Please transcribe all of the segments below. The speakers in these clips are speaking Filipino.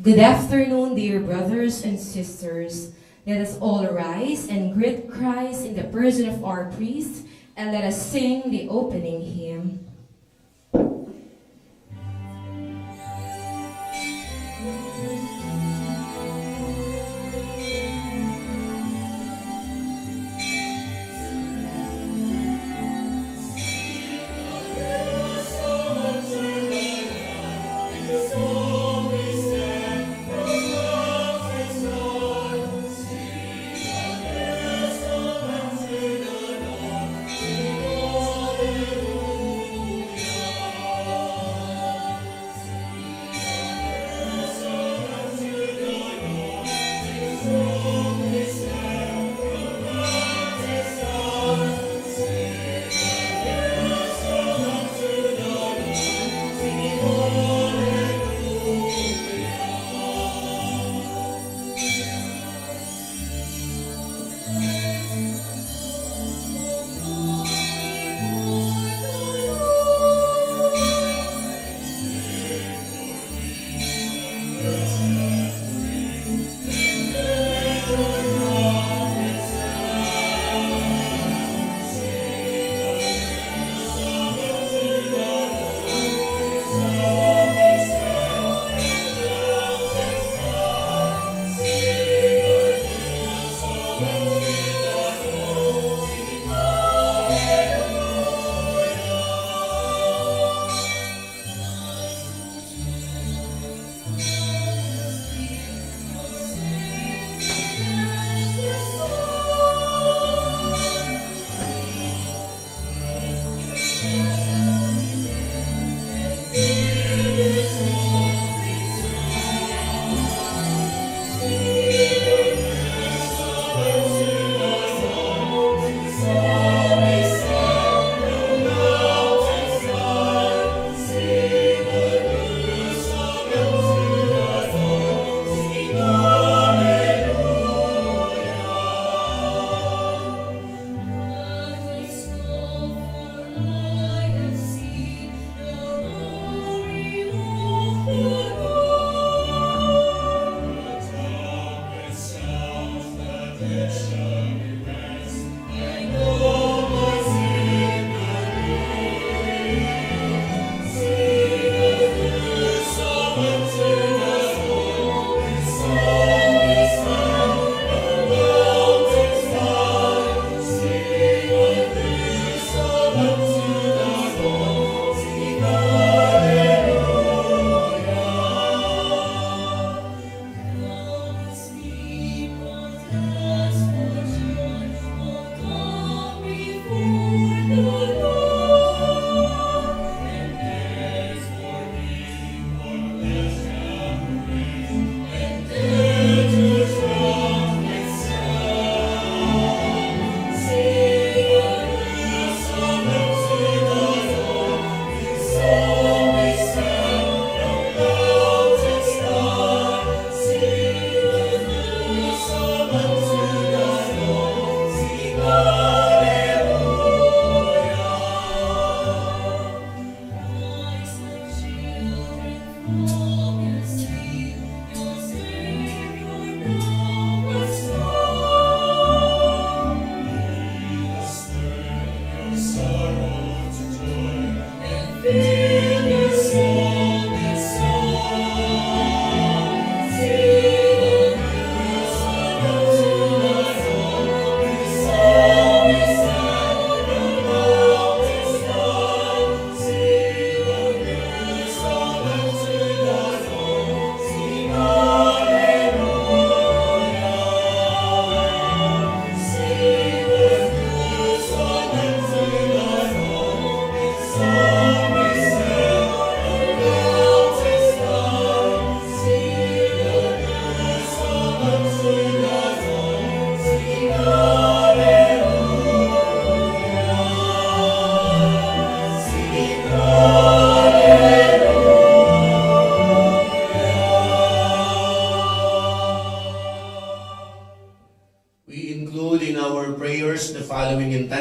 Good afternoon, dear brothers and sisters. Let us all rise and greet Christ in the person of our priest, and let us sing the opening hymn.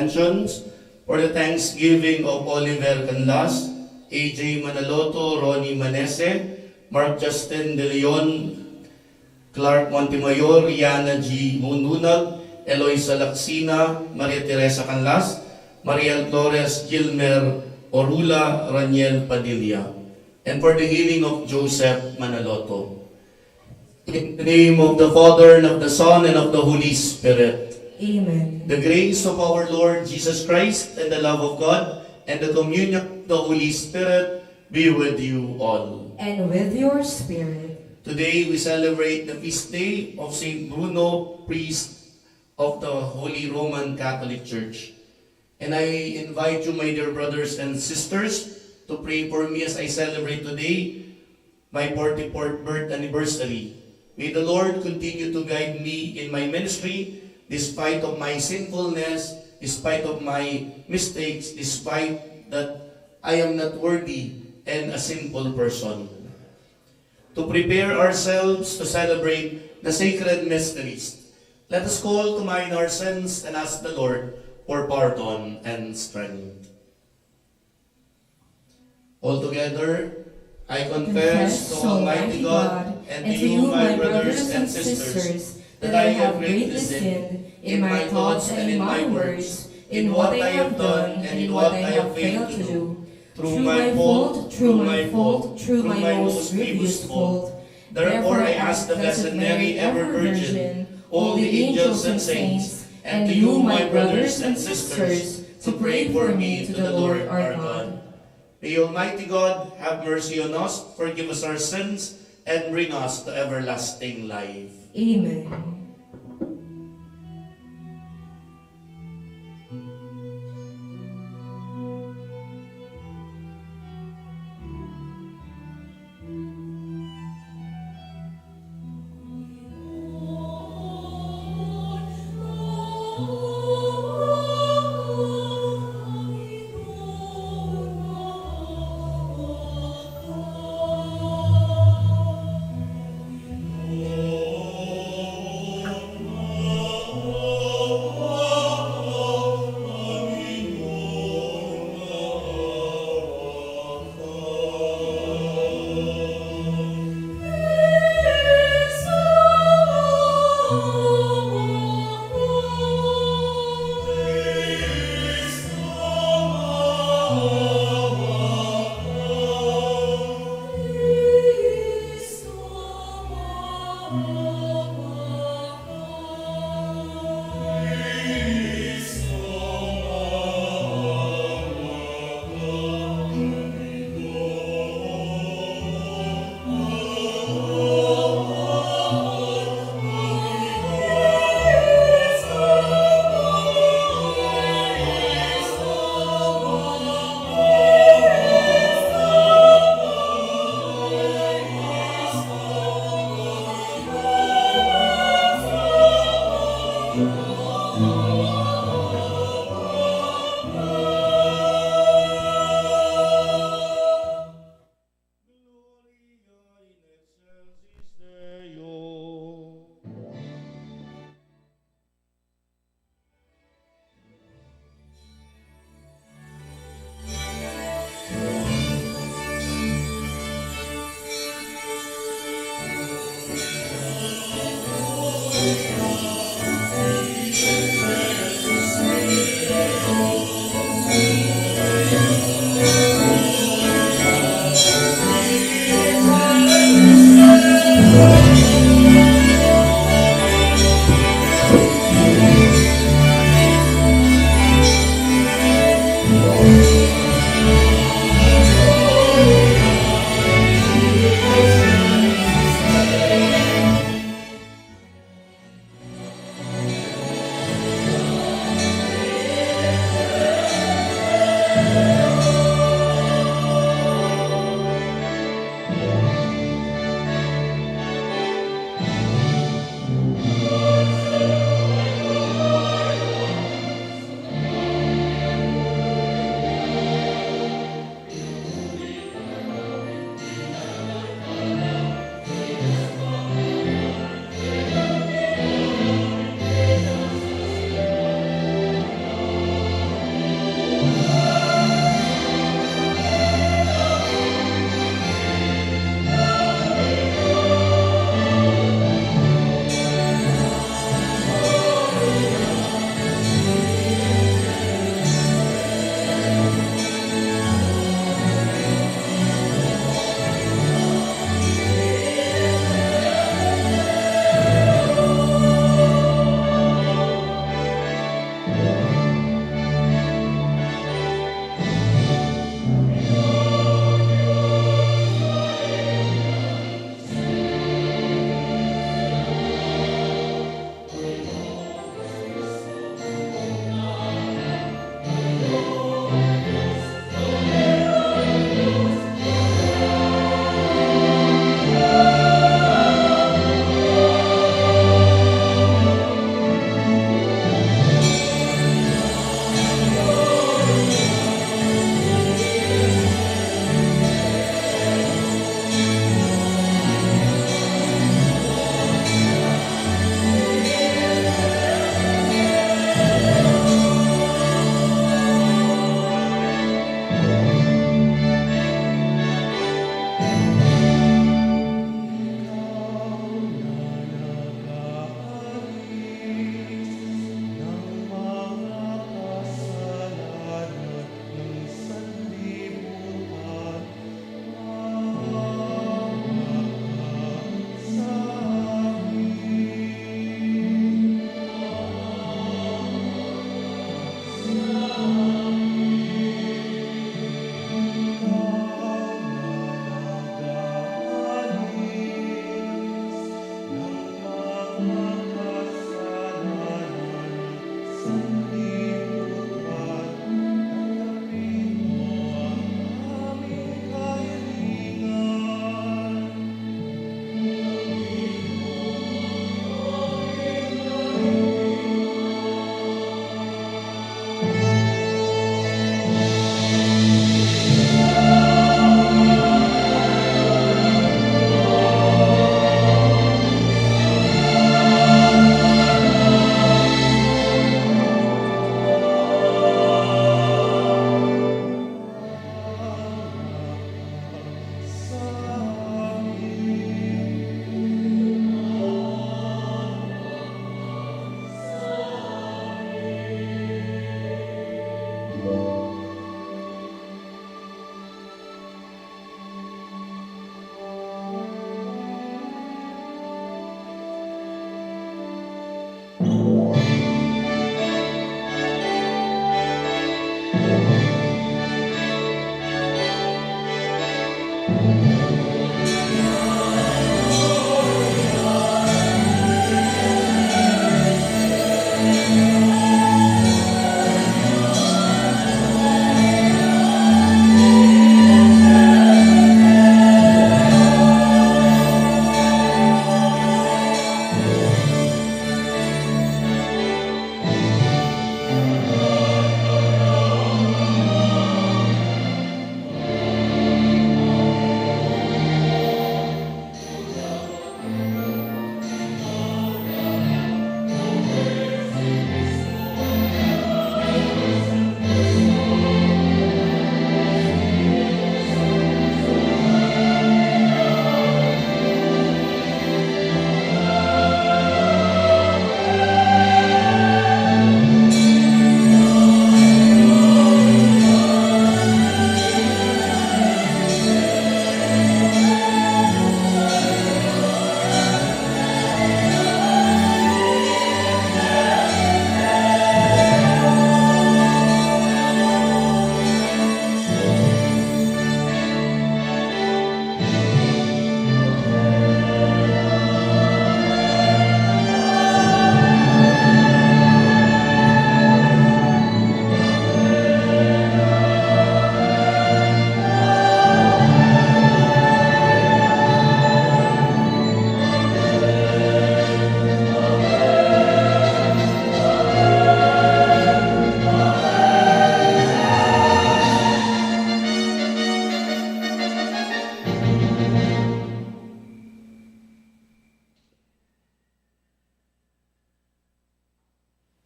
intentions for the Thanksgiving of Oliver Canlas, AJ Manaloto, Ronnie Manese, Mark Justin De Leon, Clark Montemayor, Yana G. Mununag, Eloisa Lacsina, Maria Teresa Canlas, Mariel Flores, Gilmer Orula, Raniel Padilla, and for the healing of Joseph Manaloto. In the name of the Father, and of the Son, and of the Holy Spirit. Amen. The grace of our Lord Jesus Christ, and the love of God, and the communion of the Holy Spirit be with you all. And with your spirit. Today we celebrate the feast day of Saint Bruno, priest of the Holy Roman Catholic Church. And I invite you, my dear brothers and sisters, to pray for me as I celebrate today my 44th birth anniversary. May the Lord continue to guide me in my ministry, despite of my sinfulness, despite of my mistakes, despite that I am not worthy and a sinful person. To prepare ourselves to celebrate the sacred mysteries, let us call to mind our sins and ask the Lord for pardon and strength. Altogether, I confess to Almighty God and to you, my brothers and sisters, that I have greatly sinned in my thoughts and in my words, in what I have done and in what I have failed to do, through my most grievous fault. Therefore I ask the Blessed Mary, ever Virgin, all the angels and saints, and to you, my brothers and sisters, to pray for me to the Lord our God. May Almighty God have mercy on us, forgive us our sins, and bring us to everlasting life. Amen.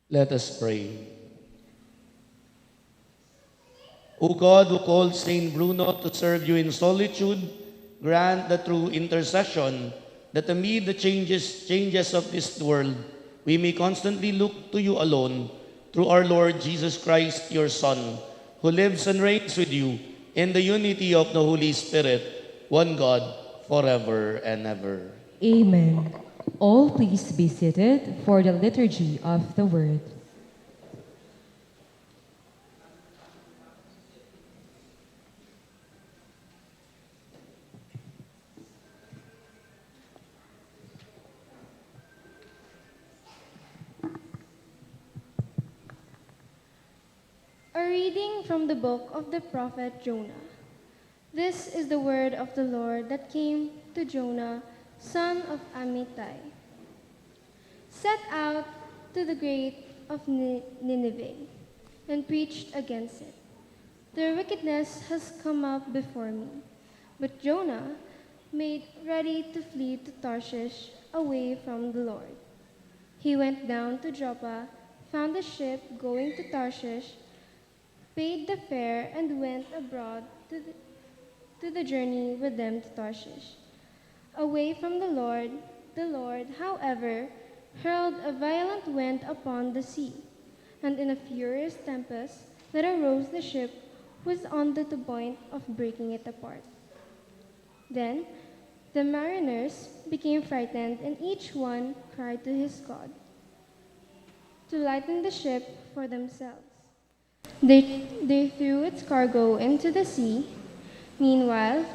Let us pray. O God, who called Saint Bruno to serve you in solitude, grant that through intercession, that amid the changes of this world, we may constantly look to you alone, through our Lord Jesus Christ, your Son, who lives and reigns with you in the unity of the Holy Spirit, one God, forever and ever. Amen. All please be seated for the liturgy of the word. A reading from the book of the prophet Jonah. This is the word of the Lord that came to Jonah, son of Amittai. Set out to the gate of Nineveh and preached against it. Their wickedness has come up before me. But Jonah made ready to flee to Tarshish away from the Lord. He went down to Joppa, found a ship going to Tarshish, paid the fare, and went abroad to the journey with them to Tarshish. Away from the Lord, however, hurled a violent wind upon the sea, and in a furious tempest that arose the ship was on the point of breaking it apart. Then the mariners became frightened, and each one cried to his God to lighten the ship for themselves. They threw its cargo into the sea. Meanwhile,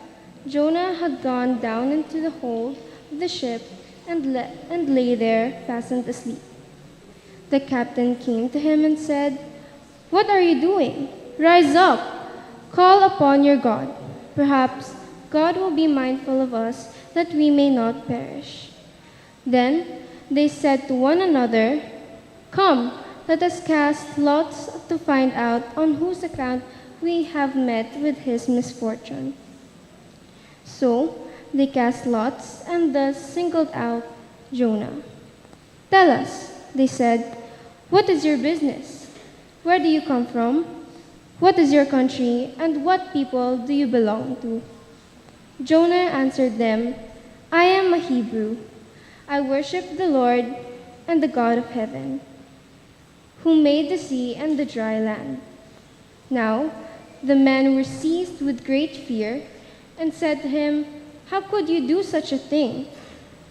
Jonah had gone down into the hold of the ship and lay there fastened asleep. The captain came to him and said, "What are you doing? Rise up, call upon your God. Perhaps God will be mindful of us that we may not perish." Then they said to one another, "Come, let us cast lots to find out on whose account we have met with his misfortune." So they cast lots and thus singled out Jonah. "Tell us," they said, "what is your business? Where do you come from? What is your country, and what people do you belong to?" Jonah answered them, "I am a Hebrew. I worship the Lord and the God of heaven, who made the sea and the dry land." Now the men were seized with great fear and said to him, "How could you do such a thing?"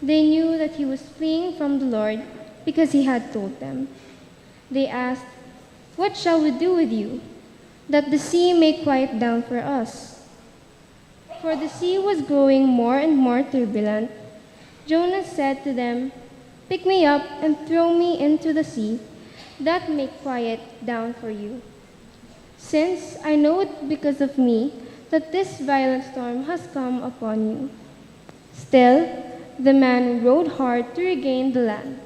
They knew that he was fleeing from the Lord because he had told them. They asked, "What shall we do with you, that the sea may quiet down for us?" For the sea was growing more and more turbulent. Jonah said to them, "Pick me up and throw me into the sea, that may quiet down for you. Since I know it because of me that this violent storm has come upon you." Still, the men rowed hard to regain the land,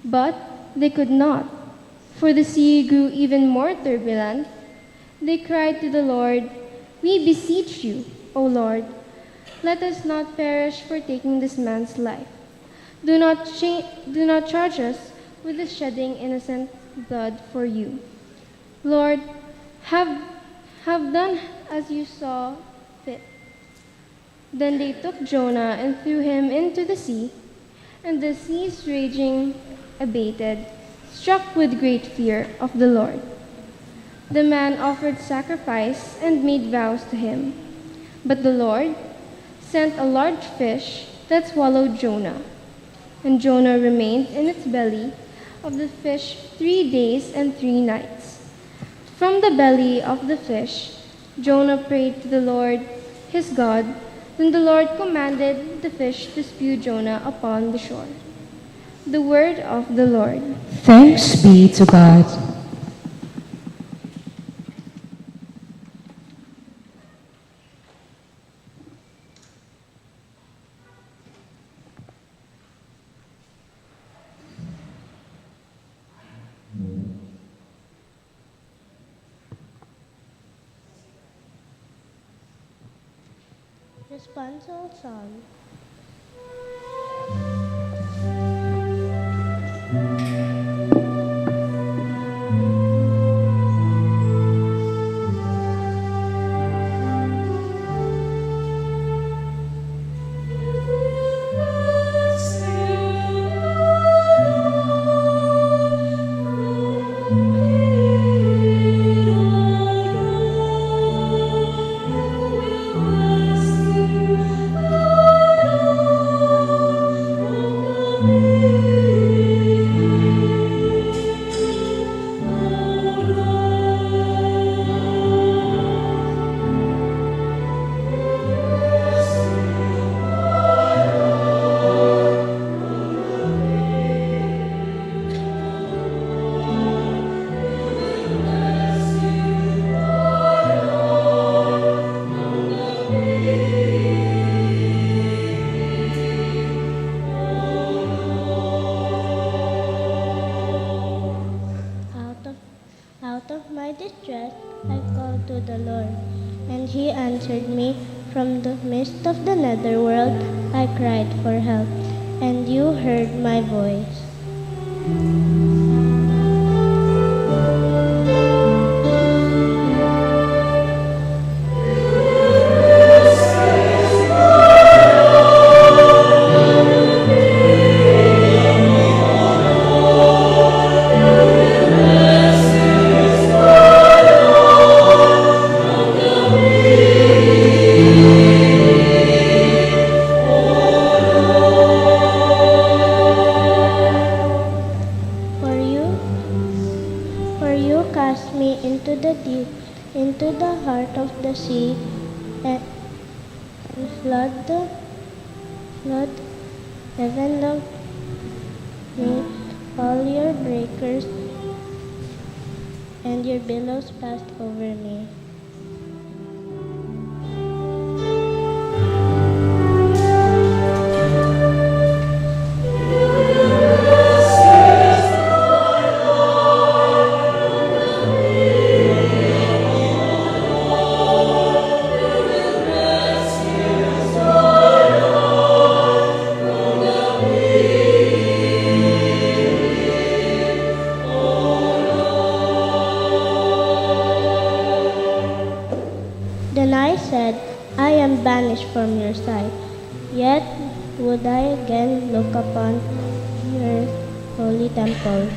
but they could not, for the sea grew even more turbulent. They cried to the Lord, "We beseech you, O Lord, let us not perish for taking this man's life. Do not charge us with the shedding innocent blood for you. Lord, have done as you saw fit." Then they took Jonah and threw him into the sea, and the sea's raging abated, struck with great fear of the Lord. The man offered sacrifice and made vows to him. But the Lord sent a large fish that swallowed Jonah, and Jonah remained in its belly of the fish 3 days and 3 nights. From the belly of the fish, Jonah prayed to the Lord, his God. Then the Lord commanded the fish to spew Jonah upon the shore. The word of the Lord. Thanks be to God. Responsorial Psalm. distress, I called to the Lord, and he answered me. From the midst of the netherworld, I cried for help, and you heard my voice. For you cast me into the deep, into the heart of the sea, and flood heaven of me. All your breakers and your billows passed over me. Then I said, I am banished from your sight, yet would I again look upon your holy temple.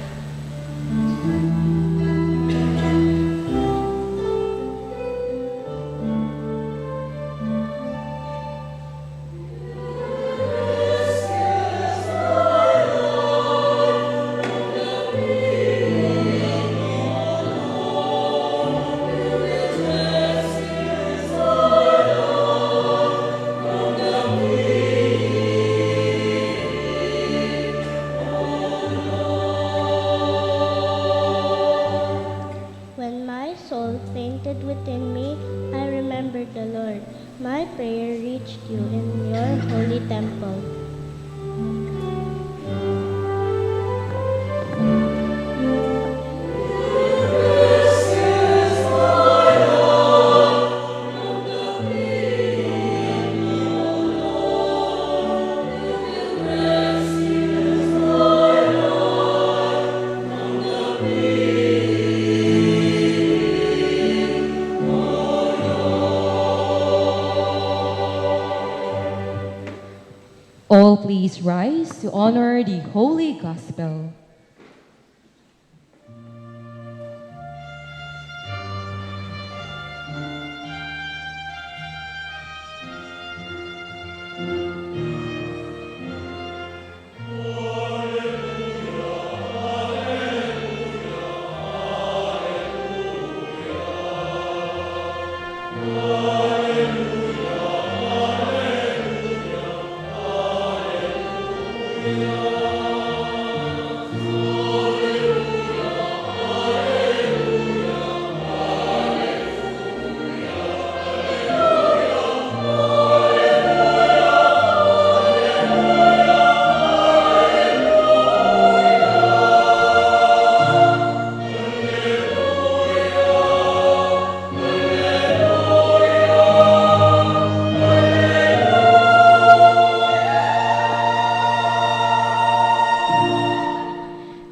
When my soul fainted within me, I remembered the Lord. My prayer reached you in your holy temple. All please rise to honor the Holy Gospel.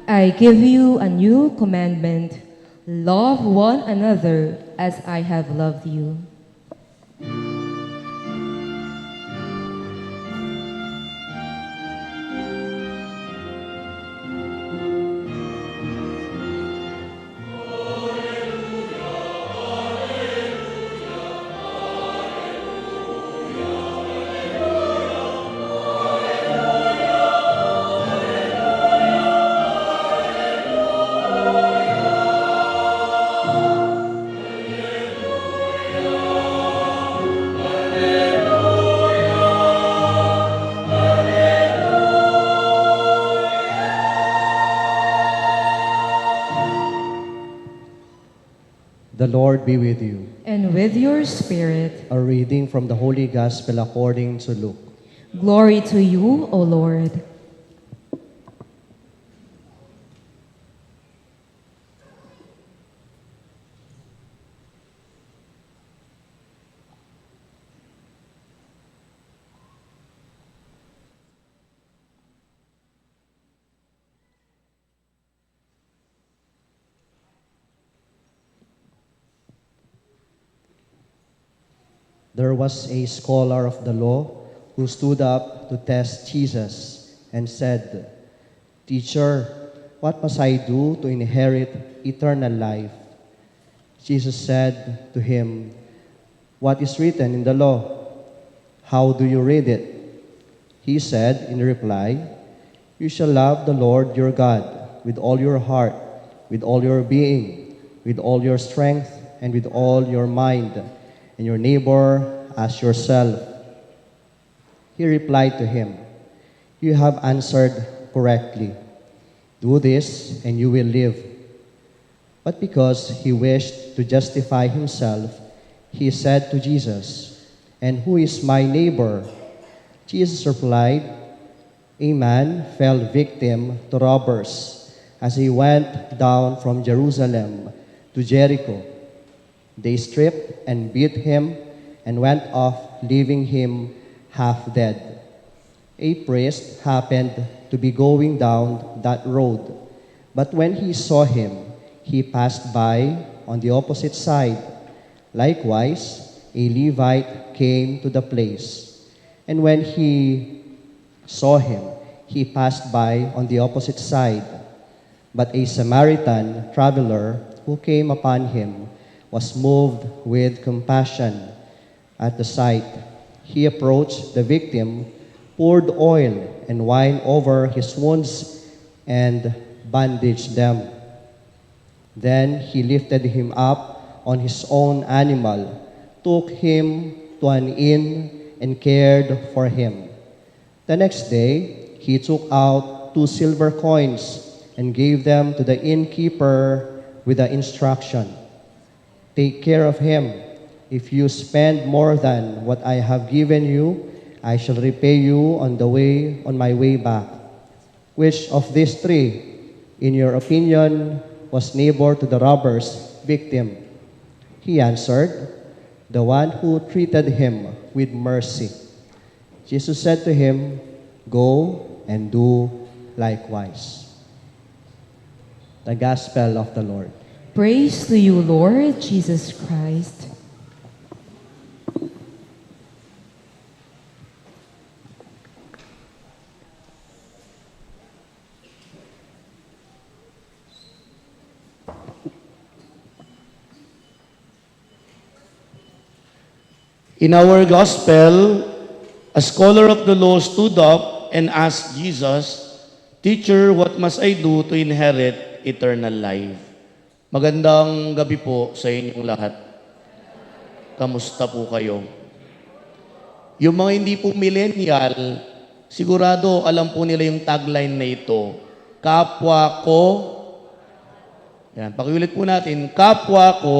I give you a new commandment. Love one another as I have loved you. The Lord be with you. And with your spirit. A reading from the Holy Gospel according to Luke. Glory to you, O Lord. There was a scholar of the law who stood up to test Jesus and said, "Teacher, what must I do to inherit eternal life?" Jesus said to him, "What is written in the law? How do you read it?" He said in reply, "You shall love the Lord your God with all your heart, with all your being, with all your strength, and with all your mind, and your neighbor as yourself." He replied to him, "You have answered correctly. Do this and you will live." But because he wished to justify himself, he said to Jesus, "And who is my neighbor?" Jesus replied, "A man fell victim to robbers as he went down from Jerusalem to Jericho. They stripped and beat him and went off, leaving him half dead. A priest happened to be going down that road, but when he saw him, he passed by on the opposite side. Likewise, a Levite came to the place, and when he saw him, he passed by on the opposite side. But a Samaritan traveler who came upon him was moved with compassion at the sight. He approached the victim, poured oil and wine over his wounds, and bandaged them. Then he lifted him up on his own animal, took him to an inn, and cared for him. The next day, he took out 2 silver coins and gave them to the innkeeper with the instruction, "Take care of him. If you spend more than what I have given you, I shall repay you on my way back." Which of these 3, in your opinion, was neighbor to the robber's victim? He answered, "The one who treated him with mercy." Jesus said to him, "Go and do likewise." The Gospel of the Lord. Praise to you, Lord Jesus Christ. In our gospel, a scholar of the law stood up and asked Jesus, "Teacher, what must I do to inherit eternal life?" Magandang gabi po sa inyong lahat. Kamusta po kayo? Yung mga hindi po millennial, sigurado alam po nila yung tagline na ito, "Kapwa ko." Yan, pakiulit po natin, "Kapwa ko."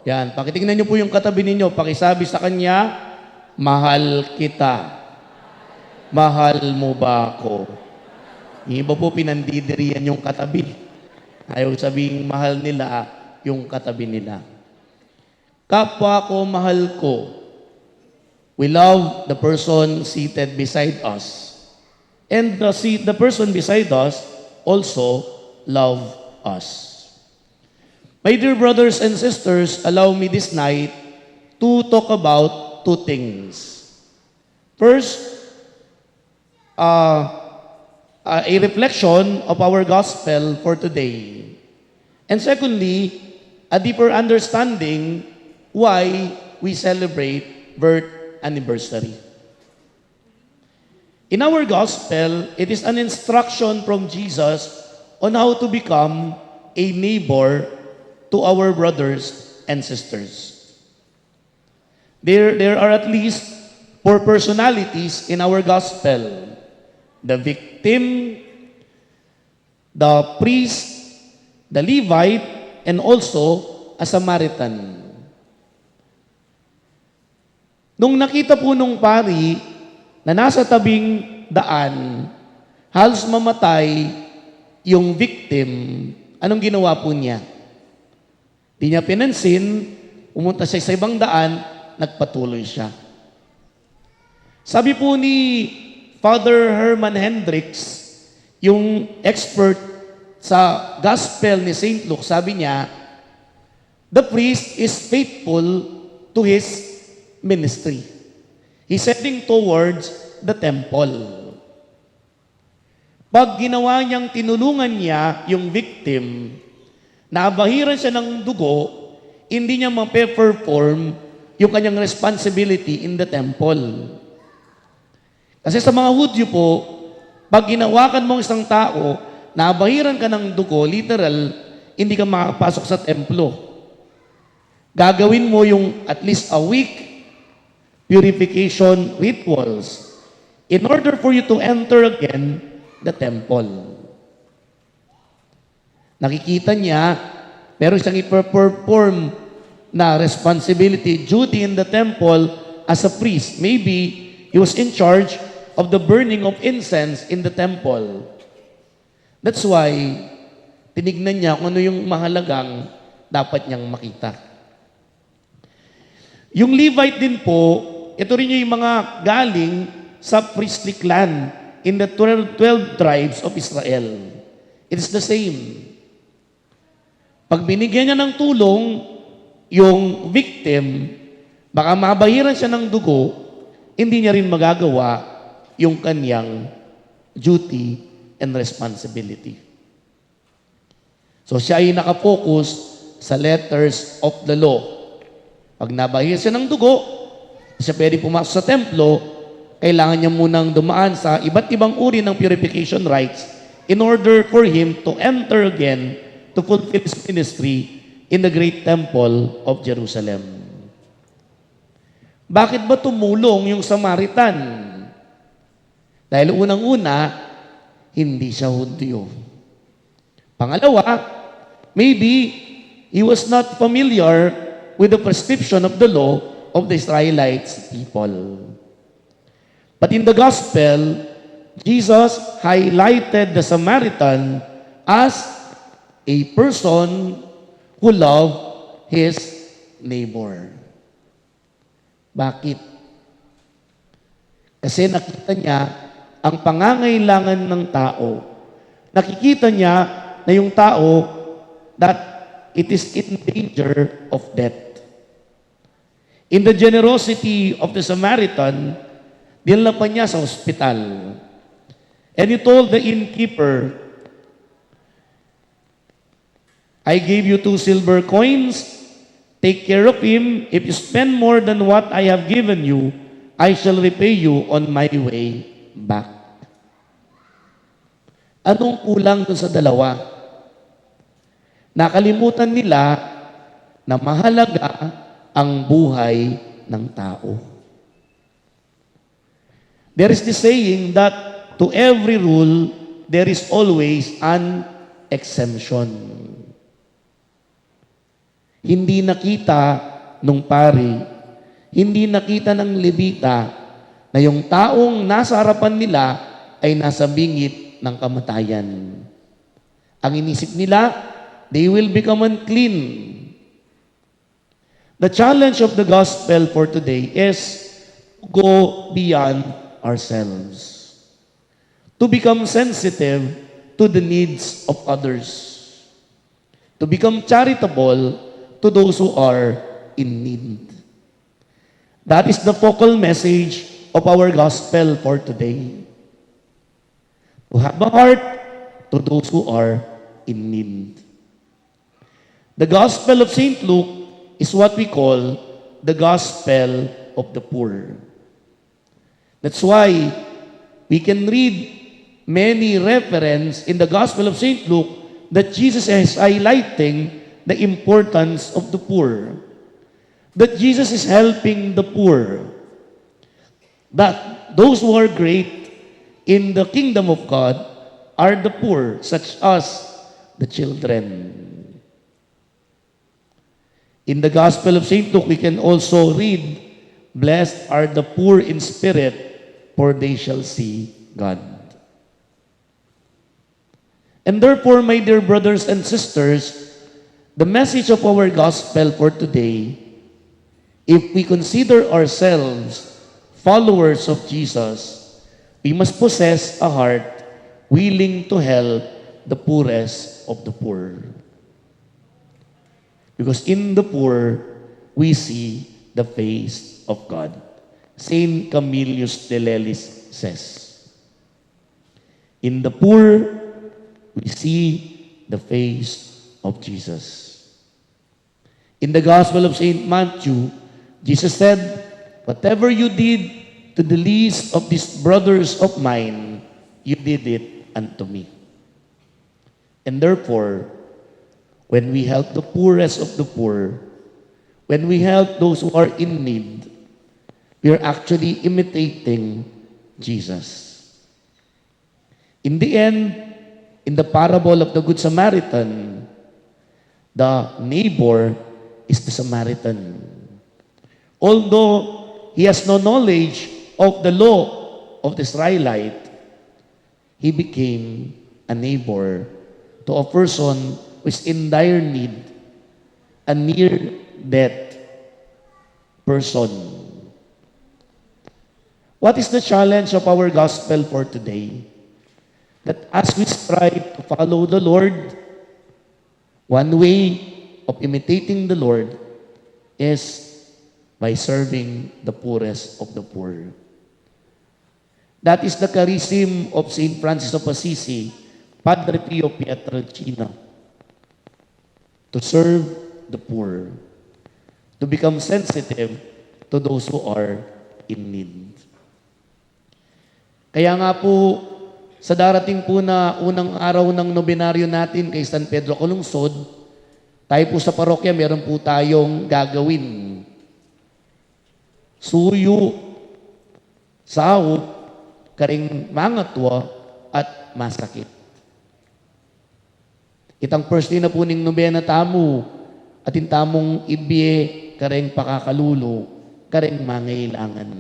Yan, pakitingnan niyo po yung katabi ninyo, pakisabi sa kanya, "Mahal kita." Mahal mo ba ako? Yung iba po pinandidiriyan yung katabi. Ayaw sabing mahal nila yung katabi nila. Kapwa ko, mahal ko. We love the person seated beside us. And the person beside us also love us. My dear brothers and sisters, allow me this night to talk about 2 things. First, a reflection of our gospel for today. And secondly, a deeper understanding why we celebrate birth anniversary. In our gospel, it is an instruction from Jesus on how to become a neighbor to our brothers and sisters. There are at least 4 personalities in our gospel: the victim, the priest, the Levite, and also a Samaritan. Nung nakita po nung pari na nasa tabing daan, halos mamatay yung victim, anong ginawa po niya? Di niya pinansin, pumunta siya sa ibang daan, nagpatuloy siya. Sabi po ni Father Herman Hendricks, yung expert sa Gospel ni St. Luke, sabi niya, the priest is faithful to his ministry. He's heading towards the temple. Pag ginawa niyang tinulungan niya yung victim, nabahiran siya ng dugo, hindi niya ma-perform yung kanyang responsibility in the temple. Kasi sa mga Hudyo po, pag ginawakan mo isang tao, nabahiran ka ng dugo, literal, hindi ka makapasok sa templo. Gagawin mo yung at least a week purification rituals in order for you to enter again the temple. Nakikita niya, pero siyang i-perform na responsibility, duty in the temple as a priest. Maybe he was in charge of the burning of incense in the temple. That's why, tinignan niya kung ano yung mahalagang dapat niyang makita. Yung Levite din po, ito rin yung mga galing sa priestly clan in the 12 tribes of Israel. It is the same. Pag binigyan niya ng tulong, yung victim, baka mabahiran siya ng dugo, hindi niya rin magagawa yung kanyang duty and responsibility. So siya ay nakafocus sa letters of the law. Pag nabahir siya ng dugo, siya pwede pumasok sa templo, kailangan niya munang dumaan sa iba't ibang uri ng purification rites in order for him to enter again to fulfill his ministry in the great temple of Jerusalem. Bakit ba tumulong yung Samaritan? Dahil unang-una, hindi siya Hudyo. Pangalawa, maybe he was not familiar with the prescription of the law of the Israelites people. But in the gospel, Jesus highlighted the Samaritan as a person who loved his neighbor. Bakit? Kasi nakita niya ang pangangailangan ng tao. Nakikita niya na yung tao that it is in danger of death. In the generosity of the Samaritan, dinala pa niya sa ospital. And he told the innkeeper, I gave you 2 silver coins. Take care of him. If you spend more than what I have given you, I shall repay you on my way back. Anong kulang dun sa dalawa? Nakalimutan nila na mahalaga ang buhay ng tao. There is the saying that to every rule, there is always an exemption. Hindi nakita nung pari, hindi nakita ng Levita na yung taong nasa harapan nila ay nasa bingit ng kamatayan. Ang inisip nila, they will become unclean. The challenge of the gospel for today is to go beyond ourselves, to become sensitive to the needs of others, to become charitable to those who are in need. That is the focal message of our gospel for today. To have a heart to those who are in need. The gospel of St. Luke is what we call the gospel of the poor. That's why we can read many references in the gospel of St. Luke that Jesus is highlighting the importance of the poor. That Jesus is helping the poor. That those who are great in the kingdom of God are the poor, such as the children. In the Gospel of St. Luke, we can also read, Blessed are the poor in spirit, for they shall see God. And therefore, my dear brothers and sisters, the message of our gospel for today, if we consider ourselves followers of Jesus, we must possess a heart willing to help the poorest of the poor. Because in the poor, we see the face of God. Saint Camillus de Lelis says, in the poor, we see the face of Jesus. In the Gospel of St. Matthew, Jesus said, whatever you did to the least of these brothers of mine, you did it unto me. And therefore, when we help the poorest of the poor, when we help those who are in need, we are actually imitating Jesus. In the end, in the parable of the Good Samaritan, the neighbor is the Samaritan. Although he has no knowledge of the law of the Israelite, he became a neighbor to a person who is in dire need, a near-death person. What is the challenge of our gospel for today? That as we strive to follow the Lord, one way of imitating the Lord is by serving the poorest of the poor. That is the charism of St. Francis of Assisi, Padre Pio Pietrelcina, to serve the poor, to become sensitive to those who are in need. Kaya nga po, sa darating po na unang araw ng nobenaryo natin kay San Pedro Calungsod, tayo po sa parokya, meron po tayong gagawin. Suyo, sahop, karing mangatwa, at masakit. Itang first day na po ning nobena tamo, at intamong ibye, karing pakakalulo, karing mangailangan.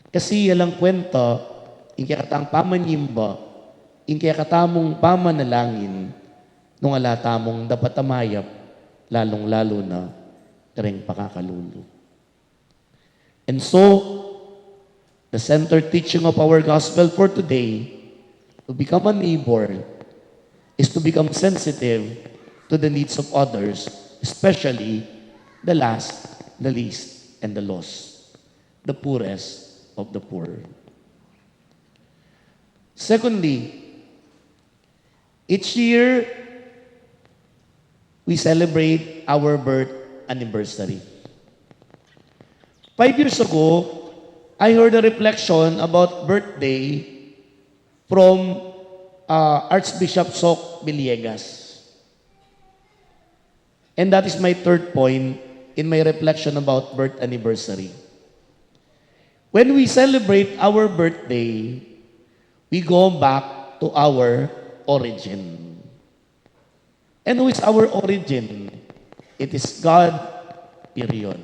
Kasi yalang kwenta, kaya katang pamanimba, kaya katamong pamanalangin, nung alatamong dapat tamayap, lalong-lalo na karing pakakalulo. And so, the centered teaching of our gospel for today, to become a neighbor, is to become sensitive to the needs of others, especially the last, the least, and the lost, the poorest of the poor. Secondly, each year, we celebrate our birth anniversary. 5 years ago, I heard a reflection about birthday from Archbishop Sok Villegas. And that is my third point in my reflection about birth anniversary. When we celebrate our birthday, we go back to our origin. And who is our origin? It is God, period.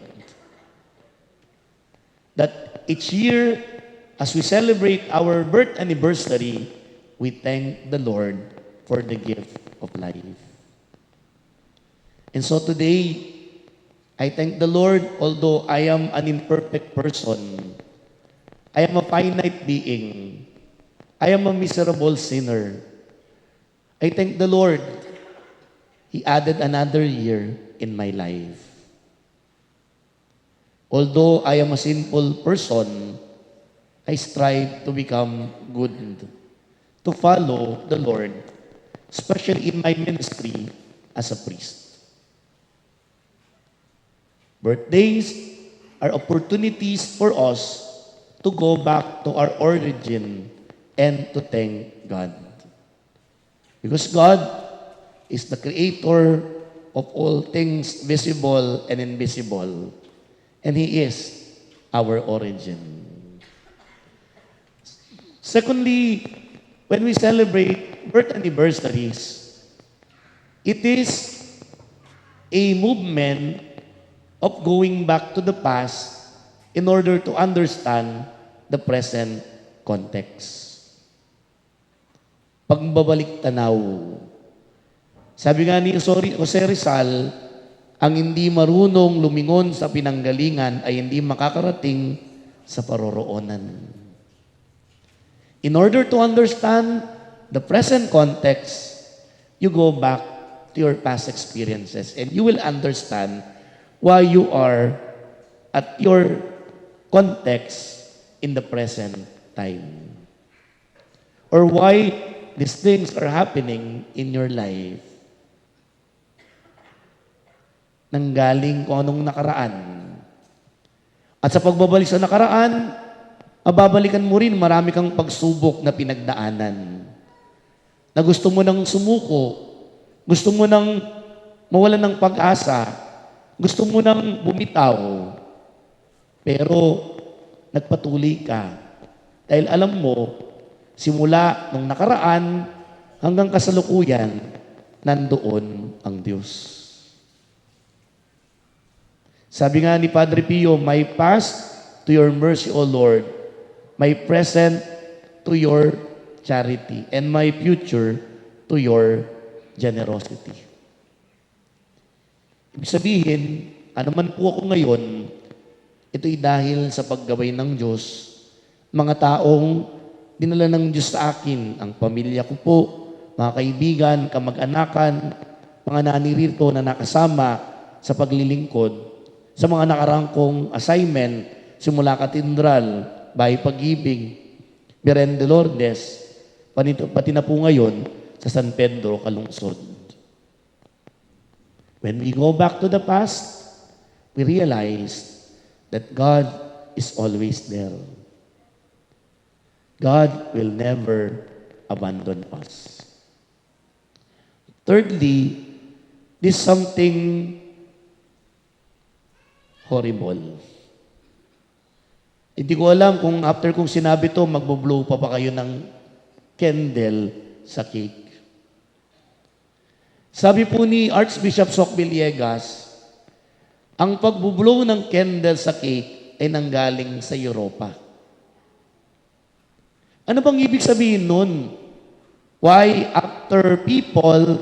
That each year, as we celebrate our birth anniversary, we thank the Lord for the gift of life. And so today, I thank the Lord, although I am an imperfect person, I am a finite being, I am a miserable sinner. I thank the Lord. He added another year in my life. Although I am a sinful person, I strive to become good, to follow the Lord, especially in my ministry as a priest. Birthdays are opportunities for us to go back to our origin and to thank God. Because God is the creator of all things visible and invisible. And He is our origin. Secondly, when we celebrate birth anniversaries, it is a movement of going back to the past in order to understand the present context. Pagbabalik tanaw. Sabi nga ni Jose Rizal, ang hindi marunong lumingon sa pinanggalingan ay hindi makakarating sa paroroonan. In order to understand the present context, you go back to your past experiences and you will understand why you are at your context in the present time. Or why these things are happening in your life. Nanggaling kung anong nakaraan. At sa pagbabalik sa nakaraan, mababalikan mo rin marami kang pagsubok na pinagdaanan. Na gusto mo nang sumuko, gusto mo nang mawalan ng pag-asa, gusto mo nang bumitaw, pero nagpatuloy ka. Dahil alam mo, simula nung nakaraan hanggang kasalukuyan, nandoon ang Diyos. Sabi nga ni Padre Pio, my past to your mercy, O Lord, my present to your charity, and my future to your generosity. Ibig sabihin, ano man po ako ngayon, ito'y dahil sa paggabay ng Diyos, mga taong dinala ng Diyos sa akin, ang pamilya ko po, mga kaibigan, kamag-anakan, mga nanirito na nakasama sa paglilingkod, sa mga nakarangkong assignment, simula katedral, bahay pag-ibig, Beren de Lourdes, pati na po ngayon sa San Pedro, Calungsod. When we go back to the past, we realize that God is always there. God will never abandon us. Thirdly, this something horrible. Hindi ko alam kung after kong sinabi to, magbo-blow pa kayo ng candle sa cake. Sabi po ni Archbishop Sok Villegas, ang pagbo-blow ng candle sa cake ay nanggaling sa Europa. Ano bang ibig sabihin nun? Why after people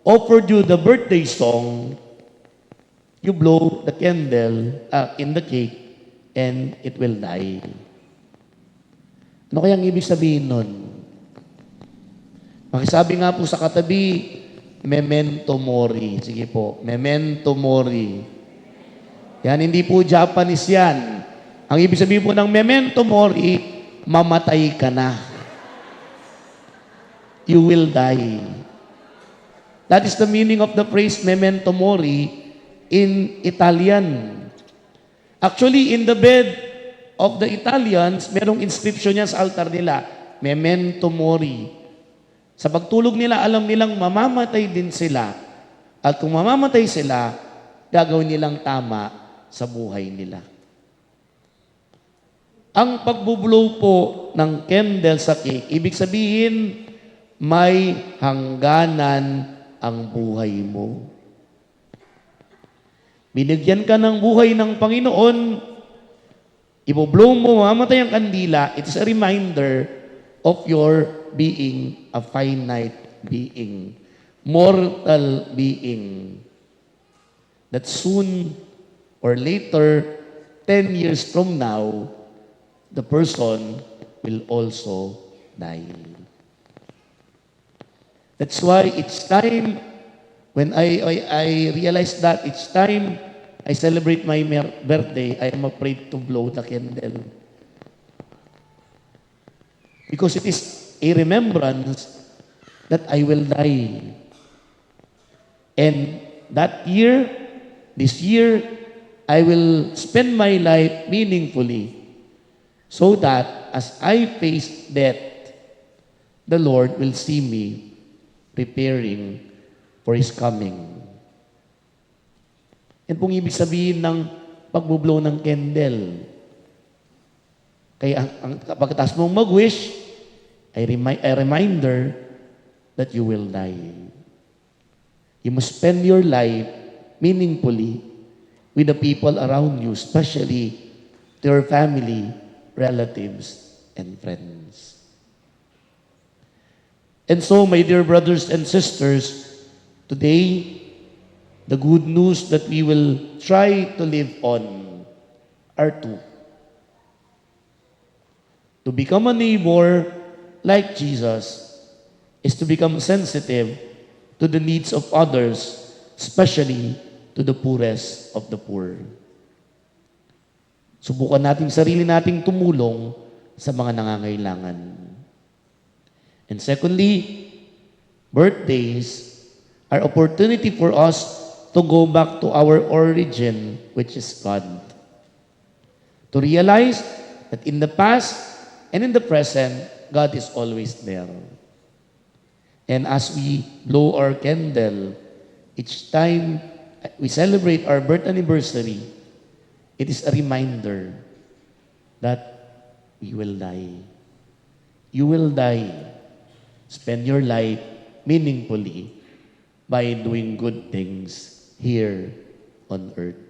offered you the birthday song, you blow the candle in the cake and it will die. Ano kayang ibig sabihin nun? Makisabi nga po sa katabi, memento mori. Sige po, memento mori. Yan, hindi po Japanese yan. Ang ibig sabihin po ng memento mori, mamatay ka na. You will die. That is the meaning of the phrase memento mori in Italian. Actually, in the bed of the Italians, merong inscription niya sa altar nila, memento mori. Sa pagtulog nila, alam nilang mamamatay din sila. At kung mamamatay sila, gagawin nilang tama sa buhay nila. Ang pagbublow po ng candle sa cake, ibig sabihin, may hangganan ang buhay mo. Binigyan ka ng buhay ng Panginoon, iboblow mo, mamamatay ang kandila, it is a reminder of your being a finite being, mortal being, that soon or later, 10 years from now, the person will also die. That's why it's time, when I realize that it's time I celebrate my birthday, I am afraid to blow the candle. Because it is a remembrance that I will die. And that year, this year, I will spend my life meaningfully so that as I face death, the Lord will see me preparing for His coming. Yan pong ibig sabihin ng pagbublow ng candle. Kaya pagkatapos mong mag-wish, a reminder that you will die. You must spend your life meaningfully with the people around you, especially to your family, relatives, and friends. And so, my dear brothers and sisters, today, the good news that we will try to live on are two. To become a neighbor like Jesus is to become sensitive to the needs of others, especially to the poorest of the poor. Subukan natin sarili nating tumulong sa mga nangangailangan. And secondly, birthdays are opportunity for us to go back to our origin, which is God. To realize that in the past and in the present, God is always there. And as we blow our candle, each time we celebrate our birth anniversary, it is a reminder that we will die. You will die. Spend your life meaningfully by doing good things here on earth.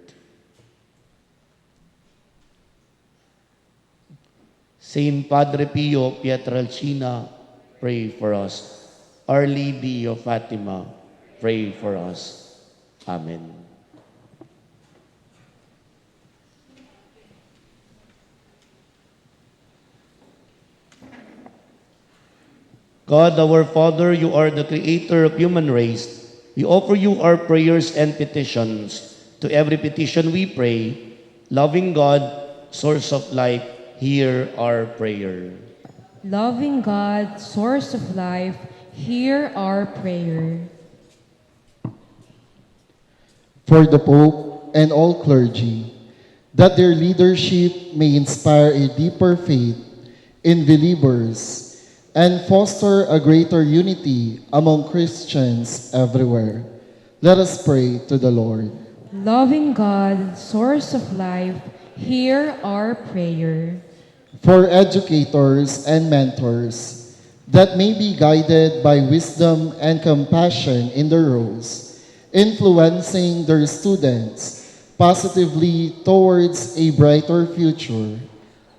Saint Padre Pio Pietrelcina, pray for us. Our Lady of Fatima, pray for us. Amen. God, our Father, you are the creator of human race. We offer you our prayers and petitions. To every petition we pray, loving God, source of life, hear our prayer. Loving God, source of life, hear our prayer. For the Pope and all clergy, that their leadership may inspire a deeper faith in believers and foster a greater unity among Christians everywhere. Let us pray to the Lord. Loving God, source of life, hear our prayer. For educators and mentors, that may be guided by wisdom and compassion in their roles, influencing their students positively towards a brighter future.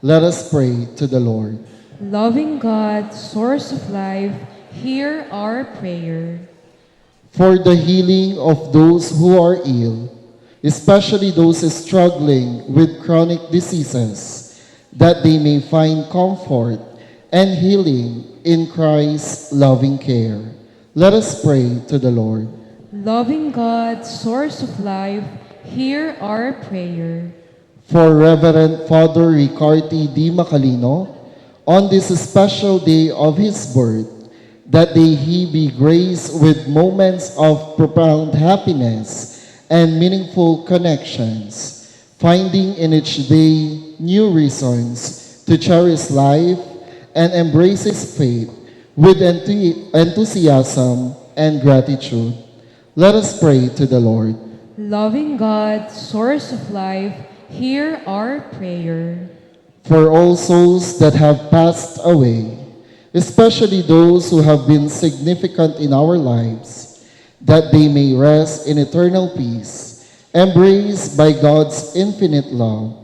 Let us pray to the Lord. Loving God, source of life, hear our prayer. For the healing of those who are ill, especially those struggling with chronic diseases, that they may find comfort and healing in Christ's loving care. Let us pray to the Lord. Loving God, source of life, hear our prayer. For Reverend Father Ricarthy Macalino, on this special day of his birth, that he be graced with moments of profound happiness and meaningful connections, finding in each day new reasons to cherish life and embrace his faith with enthusiasm and gratitude. Let us pray to the Lord. Loving God, source of life, hear our prayer. For all souls that have passed away, especially those who have been significant in our lives, that they may rest in eternal peace, embraced by God's infinite love.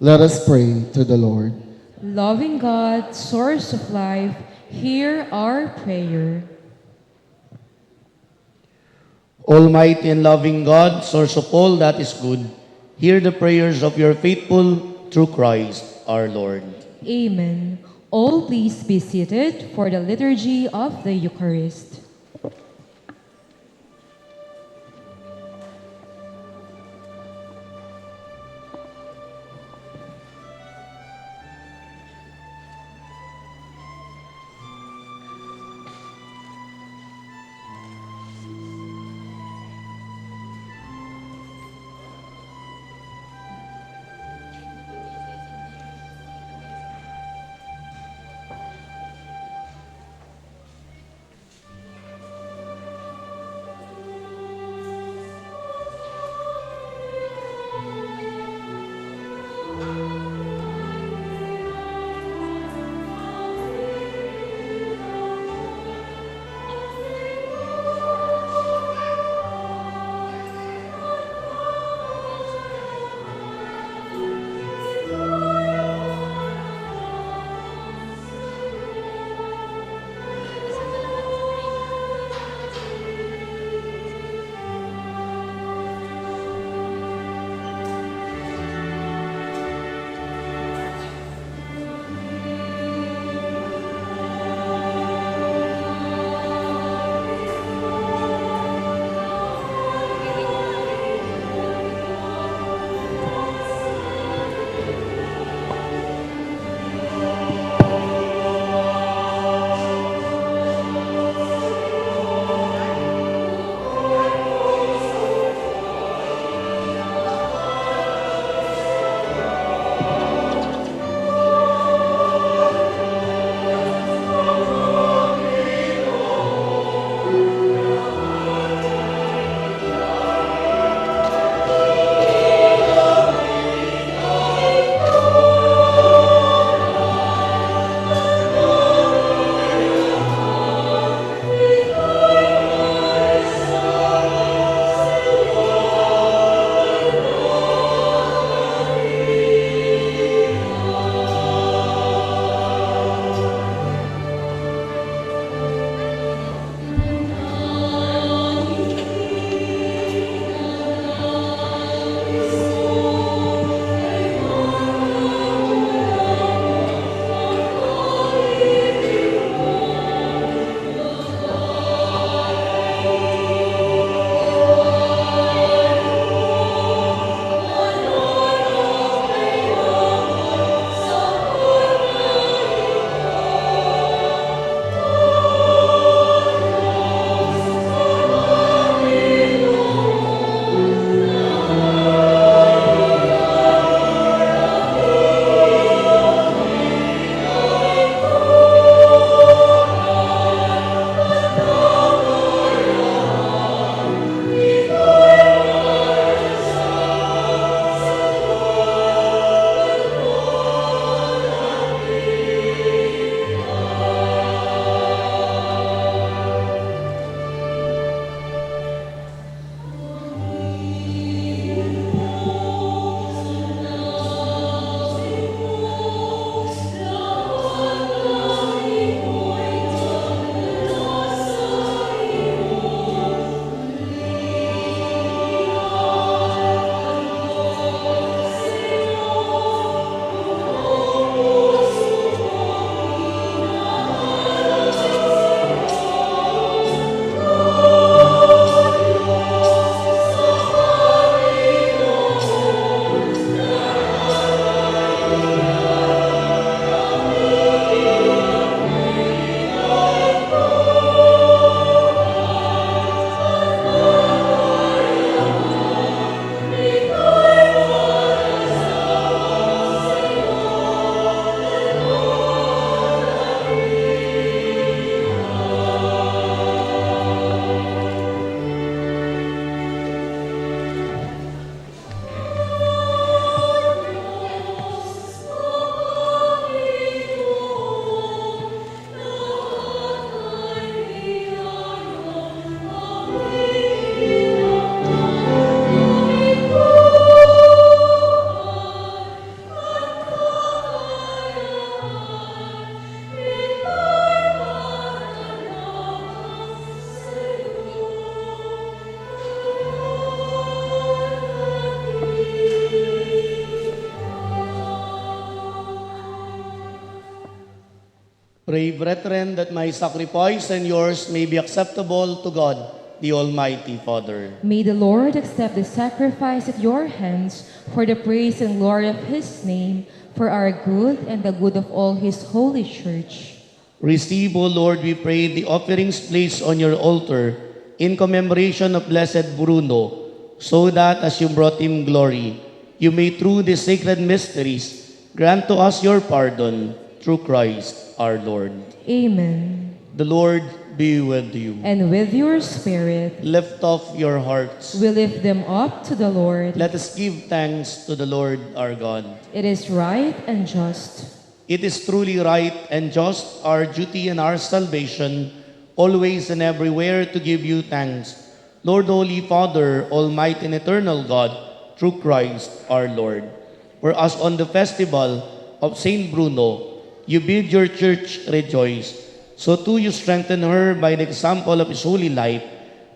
Let us pray to the Lord. Loving God, source of life, hear our prayer. Almighty and loving God, source of all that is good, hear the prayers of your faithful through Christ our Lord. Amen. All please be seated for the liturgy of the Eucharist. Pray, brethren, that my sacrifice and yours may be acceptable to God, the Almighty Father. May the Lord accept the sacrifice at your hands for the praise and glory of his name, for our good and the good of all his holy church. Receive, O Lord, we pray, the offerings placed on your altar in commemoration of Blessed Bruno, so that as you brought him glory, you may through the sacred mysteries grant to us your pardon through Christ our Lord. Amen. The Lord be with you. And with your spirit, Lift up your hearts. we lift them up to the Lord. Let us give thanks to the Lord our God. It is right and just. It is truly right and just, our duty and our salvation, always and everywhere to give you thanks, Lord, Holy Father, Almighty and eternal God, through Christ our Lord. For as on the festival of Saint Bruno, you bid your church rejoice, so too you strengthen her by the example of his holy life,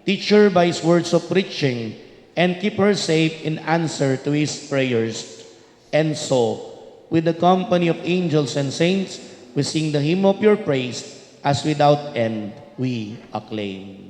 teach her by his words of preaching, and keep her safe in answer to his prayers. And so, with the company of angels and saints, we sing the hymn of your praise, as without end we acclaim.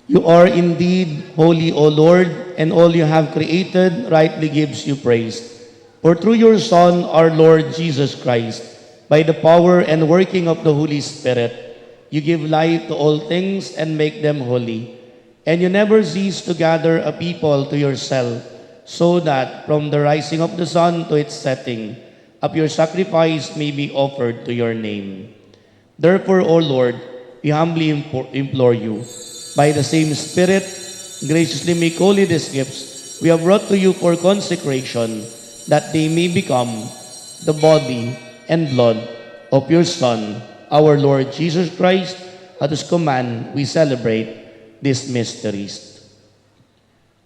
You are indeed holy, O Lord, and all you have created rightly gives you praise. For through your Son, our Lord Jesus Christ, by the power and working of the Holy Spirit, you give life to all things and make them holy. And you never cease to gather a people to yourself, so that from the rising of the sun to its setting, a pure sacrifice may be offered to your name. Therefore, O Lord, we humbly implore you, by the same Spirit, graciously make holy these gifts we have brought to you for consecration, that they may become the body and blood of your Son, our Lord Jesus Christ, at whose command we celebrate these mysteries.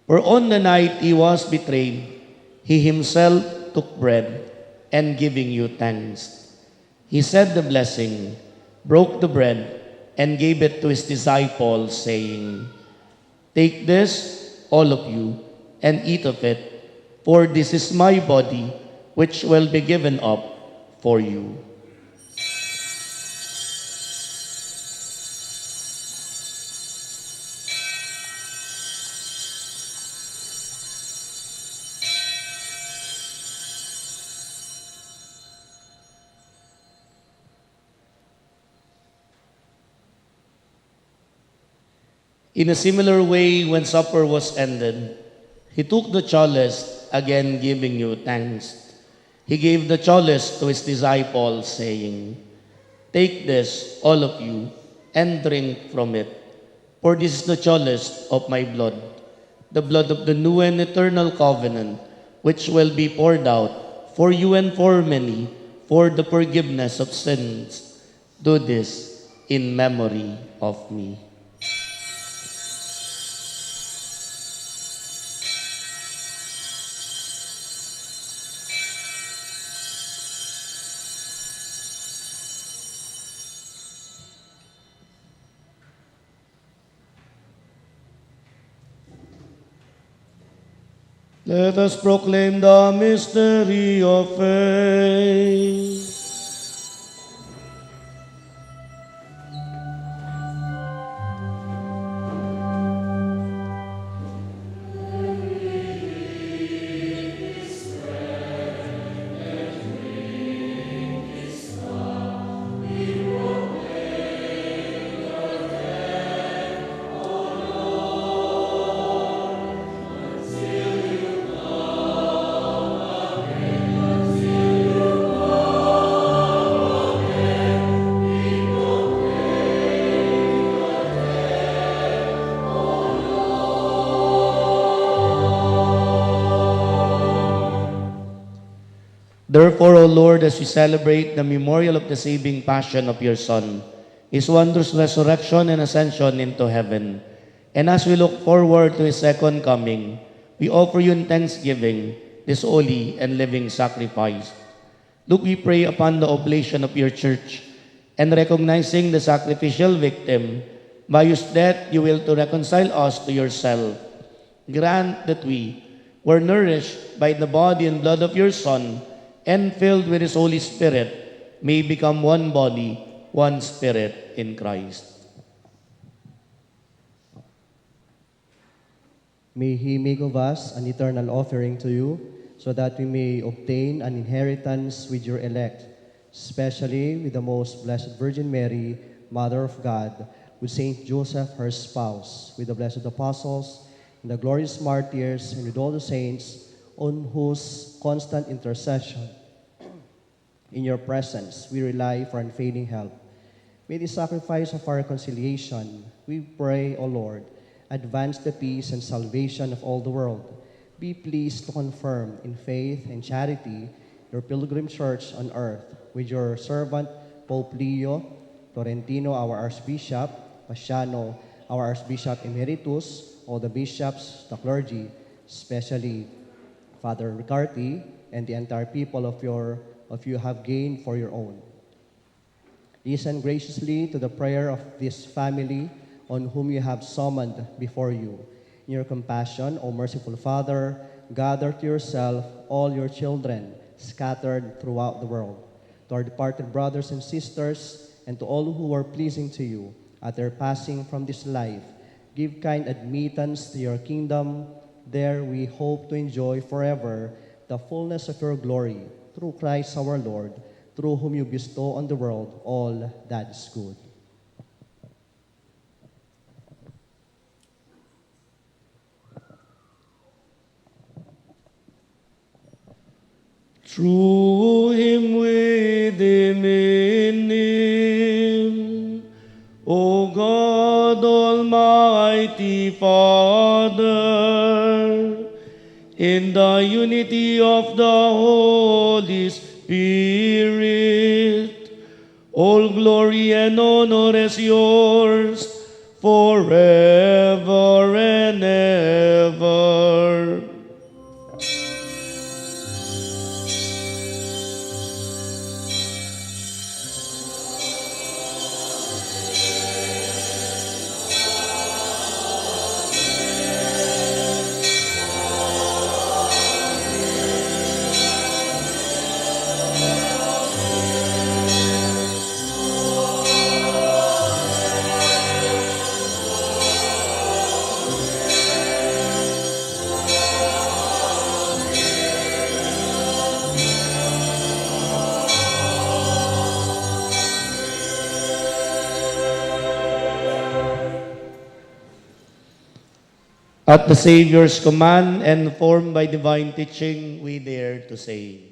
For on the night he was betrayed, he himself took bread, and giving you thanks, he said the blessing, broke the bread, and gave it to his disciples, saying, "Take this, all of you, and eat of it, for this is my body, which will be given up for you." In a similar way, when supper was ended, he took the chalice, again giving you thanks. He gave the chalice to his disciples, saying, "Take this, all of you, and drink from it, for this is the chalice of my blood, the blood of the new and eternal covenant, which will be poured out for you and for many for the forgiveness of sins. Do this in memory of me. Let us proclaim the mystery of faith. Therefore, O Lord, as we celebrate the memorial of the saving passion of your Son, his wondrous resurrection and ascension into heaven, and as we look forward to his second coming, we offer you in thanksgiving this holy and living sacrifice. Look, we pray upon the oblation of your church, and recognizing the sacrificial victim, by whose death you will to reconcile us to yourself. Grant that we were nourished by the body and blood of your Son, and filled with his Holy Spirit, may become one body, one spirit in Christ. May he make of us an eternal offering to you, so that we may obtain an inheritance with your elect, especially with the most blessed Virgin Mary, Mother of God, with Saint Joseph, her spouse, with the blessed apostles, and the glorious martyrs, and with all the saints, on whose constant intercession in your presence we rely for unfailing help. May the sacrifice of our reconciliation, we pray, O Lord, advance the peace and salvation of all the world. Be pleased to confirm in faith and charity your pilgrim church on earth, with your servant Pope Leo, Florentino, our Archbishop, Pasiano, our Archbishop Emeritus, all the bishops, the clergy, especially Father Ricarthy, and the entire people of you have gained for your own. Listen graciously to the prayer of this family on whom you have summoned before you. In your compassion, O merciful Father, gather to yourself all your children scattered throughout the world. To our departed brothers and sisters, and to all who are pleasing to you at their passing from this life, give kind admittance to your kingdom. There we hope to enjoy forever the fullness of your glory, through Christ our Lord, through whom you bestow on the world all that is good. Through him, with him, in him, O God, Almighty Father, in the unity of the Holy Spirit, all glory and honor is yours forever and ever. At the Savior's command and formed by divine teaching, we dare to say,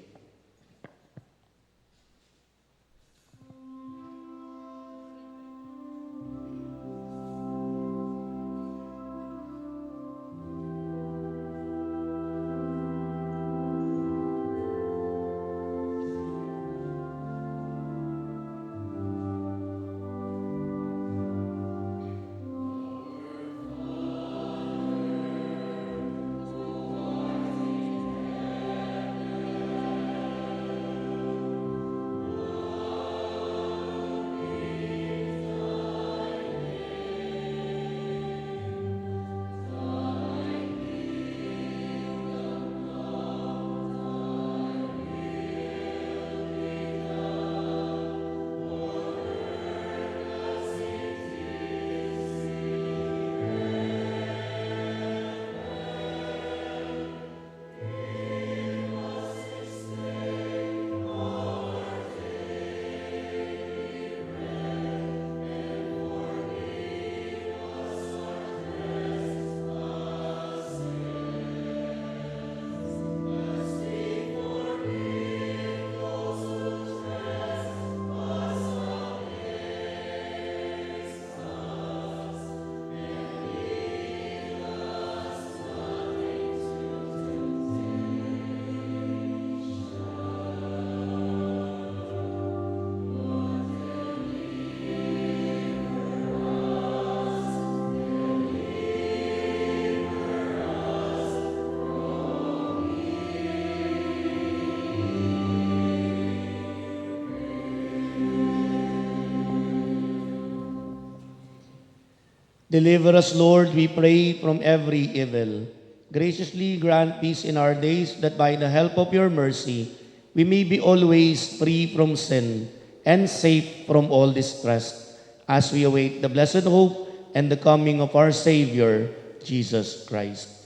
Deliver us, Lord, we pray, from every evil. Graciously grant peace in our days, that by the help of your mercy, we may be always free from sin and safe from all distress, as we await the blessed hope and the coming of our Savior, Jesus Christ.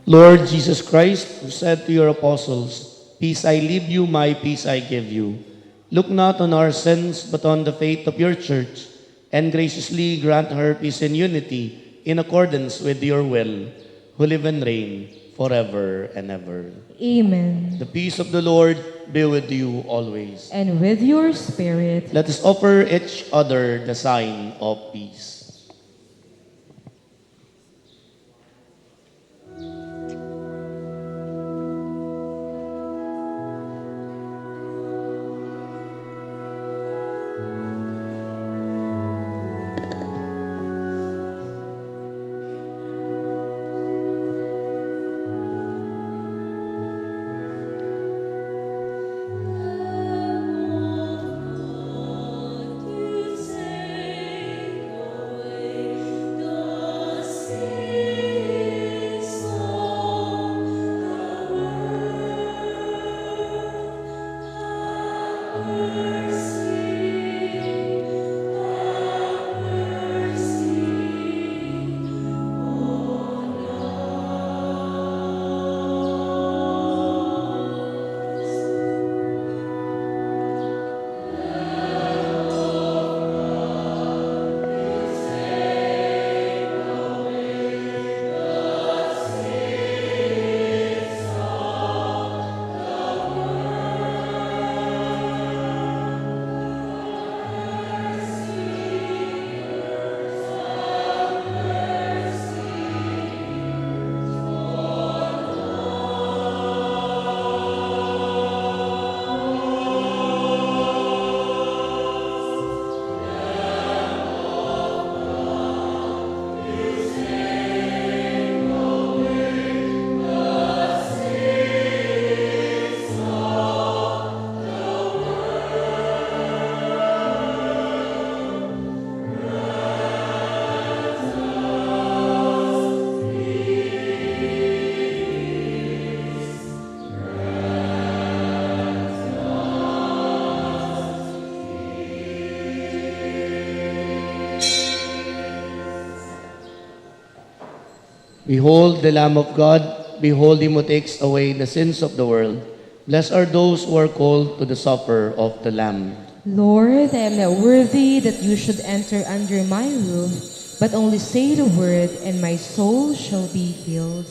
Lord Jesus Christ, who said to your apostles, "Peace I leave you, my peace I give you," look not on our sins, but on the faith of your church, and graciously grant her peace and unity in accordance with your will, who live and reign forever and ever. Amen. The peace of the Lord be with you always. And with your spirit. Let us offer each other the sign of peace. Behold the Lamb of God, behold him who takes away the sins of the world. Blessed are those who are called to the supper of the Lamb. Lord, I am not worthy that you should enter under my roof, but only say the word, and my soul shall be healed.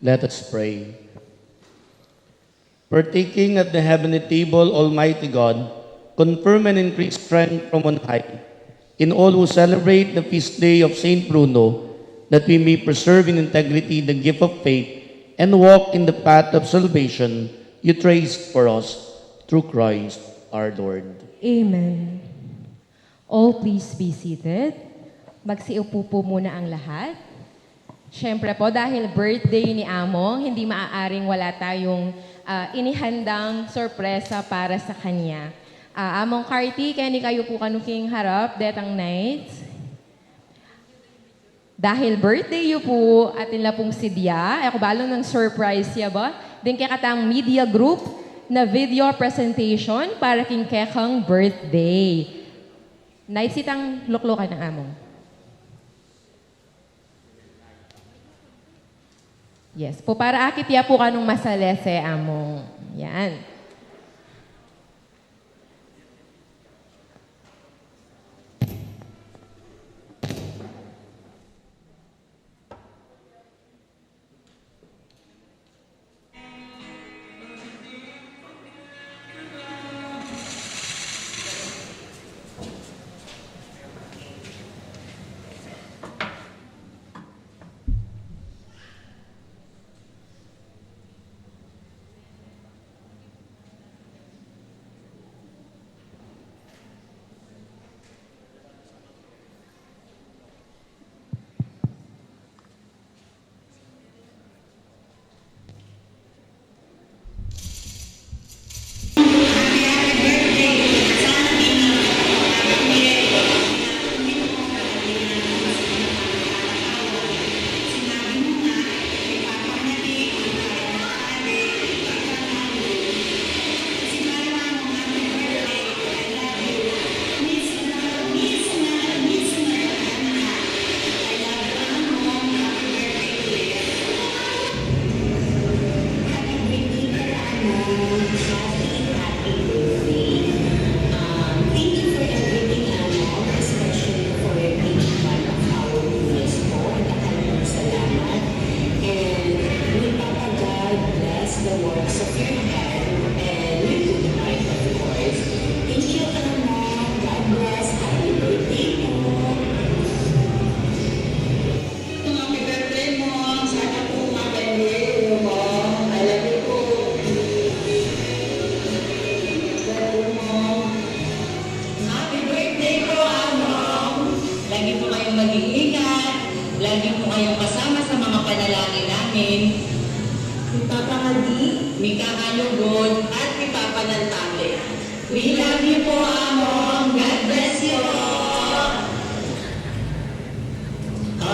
Let us pray. Partaking at the heavenly table, Almighty God, confirm and increase strength from on high in all who celebrate the feast day of Saint Bruno, that we may preserve in integrity the gift of faith and walk in the path of salvation you traced for us through Christ our Lord. Amen. All please be seated. Magsiupo po muna ang lahat. Siyempre po, dahil birthday ni Among, hindi maaaring wala tayong inihandang sorpresa para sa kanya. Among Carty, kani kayo po kanuking harap, detang night. Dahil birthday yu po, atin la pong sidya, ako balong ng surprise ya ba? Din kaya katang media group na video presentation para king kekang birthday. Night sitang luklukan ng Among. Yes, po para akit ya po kanong masalese Among. Yan.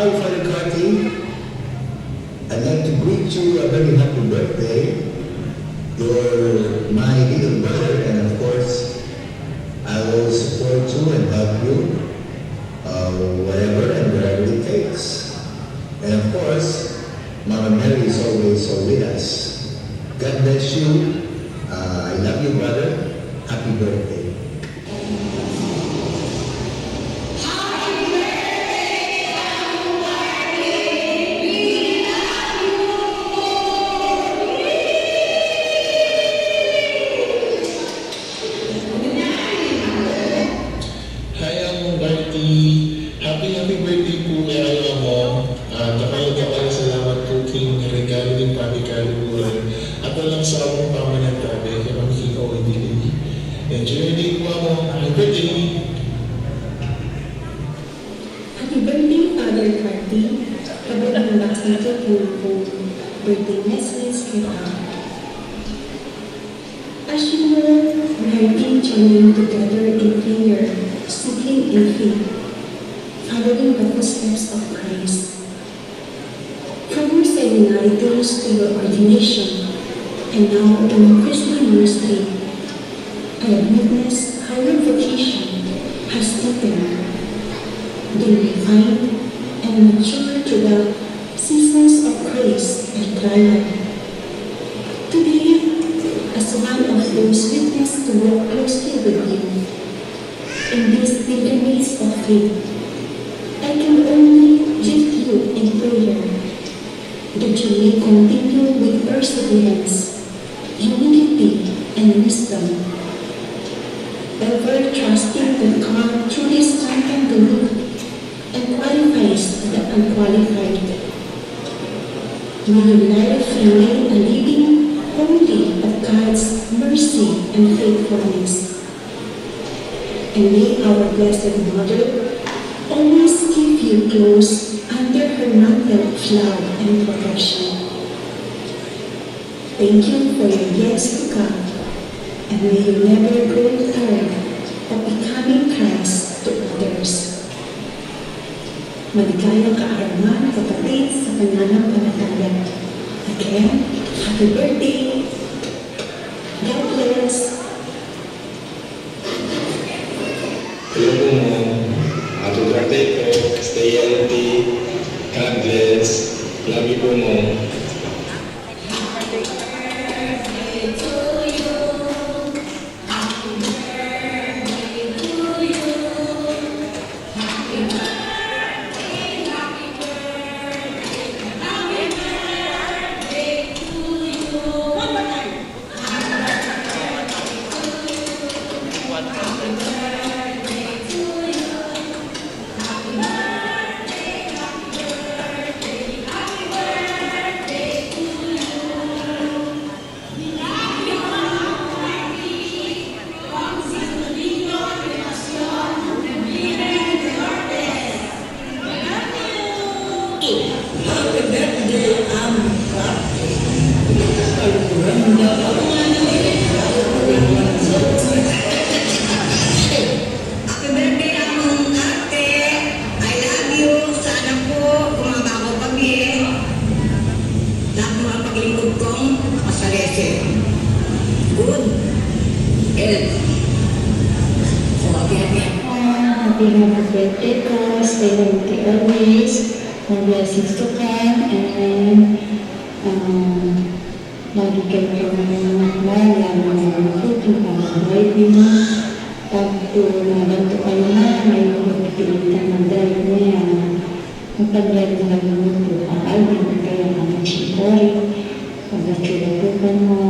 Hi, Father Ricarthy. I'd like to greet you a very happy birthday. You're my little brother, and of course, I will support you and help you, whatever and wherever it takes. And of course, Mama Mary is always with us. God bless you. I love you, brother. Happy birthday. Happy birthday po kay ayaw mo. Kapag salamat po king regalo din pabikali po rin. At walang sawang pamanatabi kaya makikita ko hindi. Enjoy your day po ako. Happy birthday! Happy birthday, Father Ricarthy. Habang nagbakasito po birthday message kay as you were, we have been joining together in prayer, seeking in faith, following the footsteps of Christ. From your seminary days to your ordination, and now in your Christian ministry, I have witnessed how your vocation has deepened, been refined, and matured to the seasons of grace and trial. Today, as one of those witnessed to walk closely with you in this pilgrimage of faith, I can only lift you in prayer that you may continue with perseverance, humility, and wisdom, ever trusting that God truly strengthens the weak and qualifies the unqualified. May your life remain a living holy of God's mercy and faithfulness. And may our Blessed Mother always keep you close under her mantle of love and protection. Thank you for your yes to God, and may you never grow tired of becoming Christ to others. Maligayang kaarawan, kapatid, sa pananampalataya. Again, happy birthday! God bless! Hello po mo. Happy birthday po. Stay healthy. God bless. Love you po mo. Happy birthday po, stay healthy always, more blessings to come, and lagi kayo mahal, lalo na mabuting pag-drive mo. Pag naganto kayo na, may magpipilitan mag-drive niya. Mag-drive na lang mo po, pag-alvin kayo ang mag-shikoy, pag-atsula po ka mo,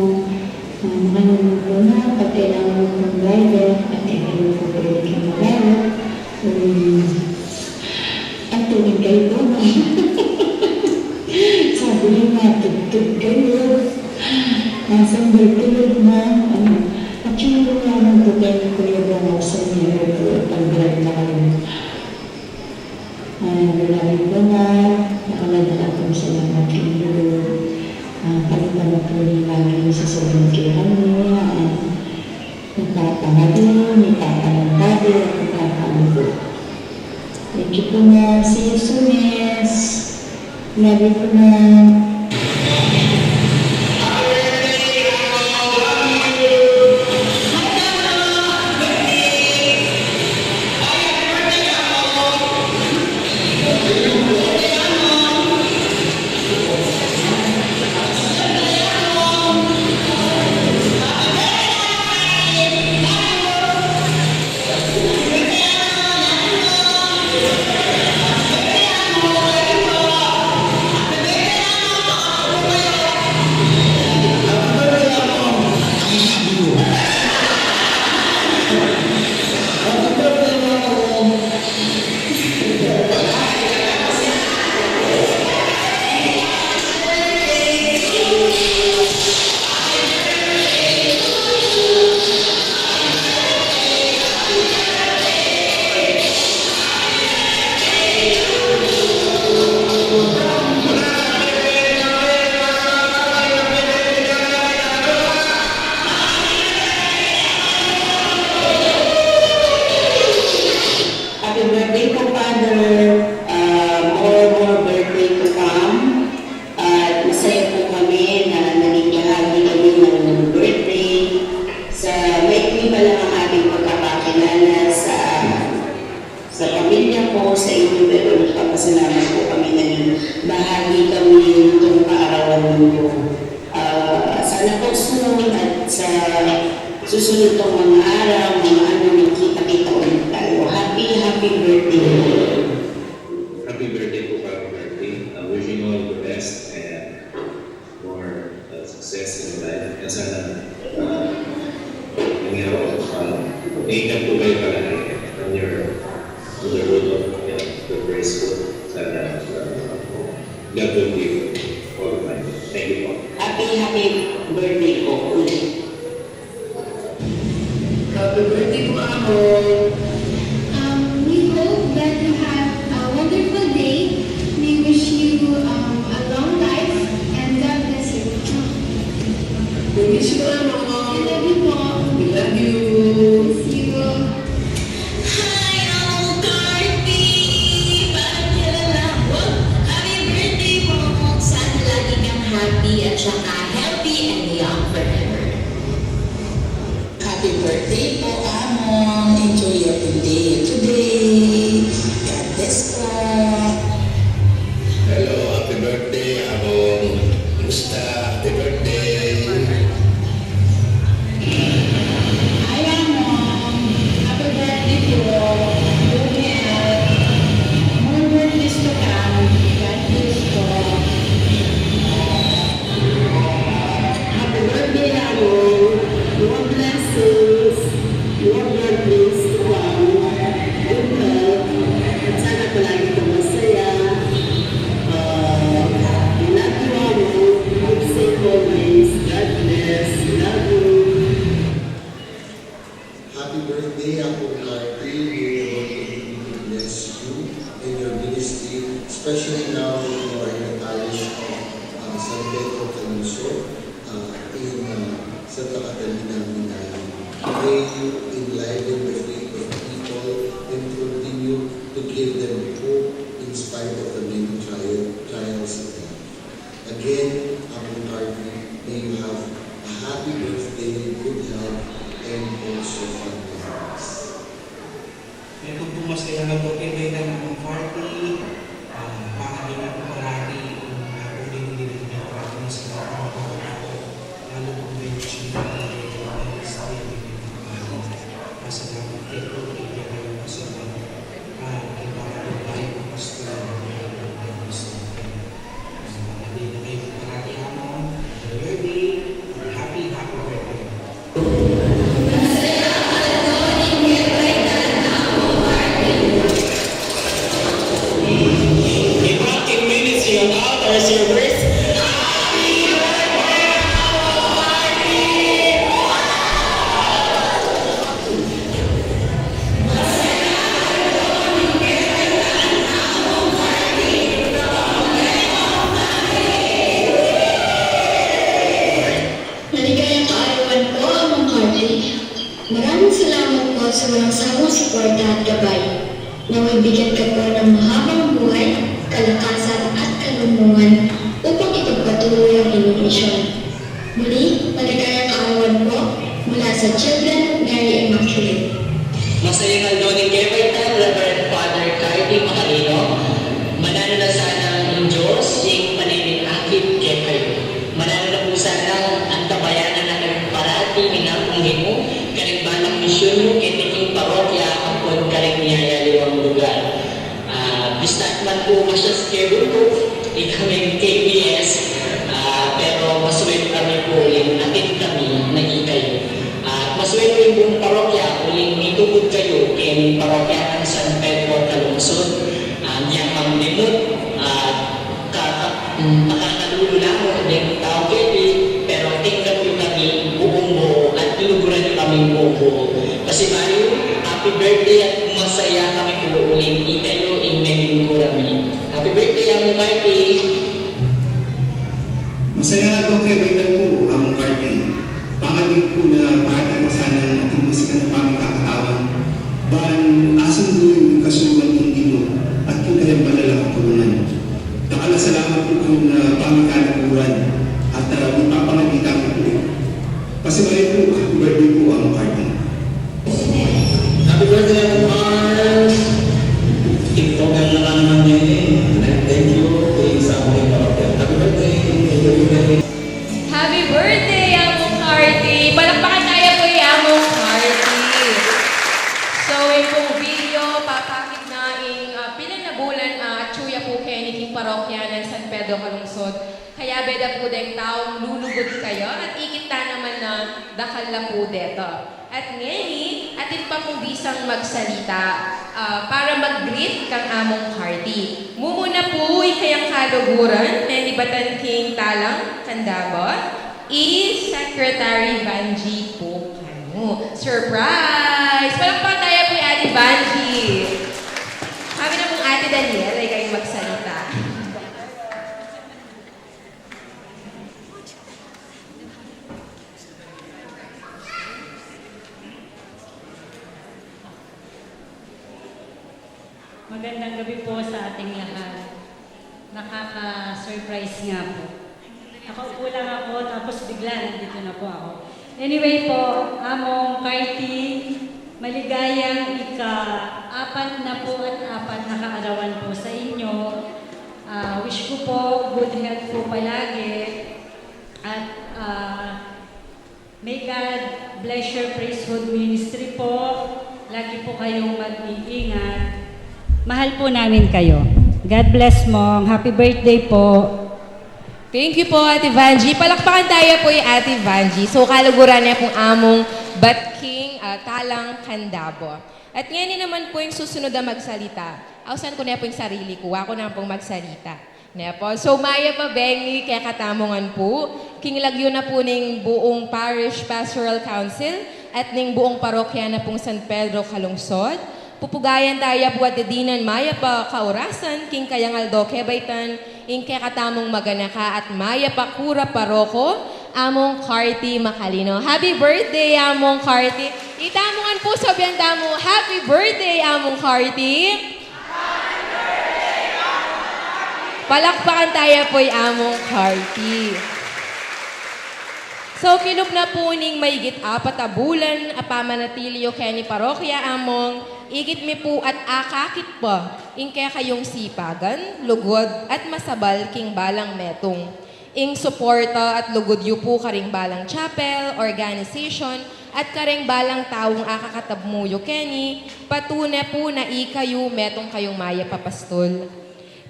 makanunod po na, pag kailangan mo ng driver, at kailangan po pwede kayo mag-drive. At tuwing kayo po, sabi niyo nga, tugtog kayo. Nasang birtulog na, at yung naman po kayo kuya ba sa inyo po, pag-drive na kayo. Naglalawin po na, nakaladala po salamat kayo. Palitan na po rin lagi sa sobrang kaya niya. Nagtatangali, nagtatangali, at nagtatangali. Thank you po na. See you soon, yes. Love you po na. Susunod tong mga araw, mga magkita-kita ulit tayo. Happy birthday! Happy birthday po, happy birthday. Wishing you all the best and niyo. Ingat po kayo palagi on the road of the praise po. Sana God will give all of you. Thank you po. Happy birthday po ulit. Happy birthday po ako. We hope that you have a wonderful day. We wish you a long life and God bless you. We wish you all. I love you po. We love you. Miss you. Hi, Uncle Carty! Parang kilala ko. Happy birthday po! Sana lagi kang happy at saka healthy and young forever. Happy birthday po, Amon! Enjoy your day today! God bless po! Hello, happy birthday, Amon. Kumusta? Happy birthday. Hi, Amon! Happy birthday po! More birthdays to come. God bless po! Happy birthday, Amon! More blessings! More birthdays to come! Good health! At sana palagi kang masaya. We love you, Amon! Keep safe always. God bless! Love you! Happy birthday, Uncle Carty. May the Lord continue to bless you in your ministry, especially now that you are in the parish of San Pedro, Calungsod, in Santa Catalina, Minalin. May you enliven the faith of people and continue to give them hope in spite of the many trials of life. Again, Uncle Carty, may you have a happy birthday, good health, and also fun memories. Ito po masaya na po pinay na ng party. Pakagin po parati kung hindi rin niya parati sa mga pagkakataon. Lalo po may siya na masalamat ito. Kaya kayo masalamat. Kipakatubay po pasto na hindi na kayo parati Amon. Birthday. Happy birthday. In 15 minutes, your outdoor service. Maligayang kaarawan po, Among Carty. Maraming salamat po sa walang sawang suporta at gabay. Naway bigyan ka po ng mahabang buhay, kalakasan at kalunungan upang ipagpatuloy ang inyong misyon. Muli, maligayang kaarawan po mula sa Children of Mary Immaculate. Masayang aldoning Kevaitan, Reverend Father Ricarthy Macalino. Manalo na sana ang Diyos, yung paniningakit kay kayo. Manalo na po sana ang kabayanan na kayong parati minapungin mo, kalimbanang misyon mo, kitiking parokya, ang puwag kaling liwang lugar. Bistat man po masya sa Pedro, ikaming KBS, pero masuwit kami po yung atin kami na kayo. Masuwit po yung buong parokya, uling itubod kayo kay parokya ng San Pedro, Calungsod. Diyan ang limot, makakalulula mo din tao kayo, pero tingnan po kami buong buo at tinuguran nyo kami buo. Kasi Mario, happy birthday at masaya kami po uling ikayo in menu kami. Happy birthday, Among Carty! Masaya ako kay Baitan po, Among Carty. Pangalig po na bata ko sana ang ating musika ng pamikakatawan. Ban asang doon yung kasulungan ng Dino at yung kanyang malalakang tulungan. Nakalasalamat po kung pamikalakuran at ipapangagita ko po. Pasimahin po, happy birthday po, Among Carty. Happy birthday, Among Carty! TikTok ang naman niya Thank you. Sa aking parokya. Happy birthday! Happy birthday, Among Carty! Palakpakan tayo po yung Among Carty! So, yung pong video, papakit na yung pilan na bulan tsuya po kayo ni parokya ng San Pedro, Calungsod. Kaya beda po dahil taong lulugod kayo at ikita naman na dakal na po dito. At ngeni, atin pa mong bisang magsalita para mag-greet kang among party. Mumuna po ikayang kaluguran, Menibatan King Talang Kandaba, Secretary Vanji po kano. Surprise! Palakpakan tayo po yung Ate Vanji. Kami na pong Ate Daniel ay kayong magsalita. Magandang gabi po sa ating lahat. Nakaka-surprise nga po. Nakaupo lang ako, tapos bigla nandito na po ako. Anyway po, among Carty, maligayang ika-4 na po at 4 na kaarawan po sa inyo. Wish ko po good health po palagi. At may God bless your priesthood ministry po. Lagi po kayong mag-iingat. Mahal po namin kayo. God bless mo. Happy birthday po. Thank you po, Ate Vanji. Palakpakan tayo po yung Ate Vanji. So, kaluguran niya pong among Bat King Talang Kandabo. At ngayon naman po yung susunod na magsalita. Ausan ko na po yung sarili ko. Ako na pong magsalita. So, maya pa bengi, kaya katamongan po. Kinglagyo na po ng buong Parish Pastoral Council at ng buong parokya na pong San Pedro, Calungsod. Pupugayan tayo buat dedinan maya pa kaurasan, king kayangaldo kebaitan, ing kaya katamong maganaka at maya pa kura paroko, among Ricarthy Macalino. Happy birthday, among Ricarthy. Itamongan po sa biyanda mo, happy birthday, among Ricarthy. Palakpakan tayo po among Ricarthy. So, kinup na po ning mayigit 4 a bulan, apamanatilyo kaya ni parokya among, igit mi po at akakit pa, ing kaya kayong sipagan, lugod at masabal king balang metong. Ing suporta at lugod yu po karing balang chapel, organization, at karing balang taong akakatabmuyo keni, patuna po na ikayo metong kayong maya papastol.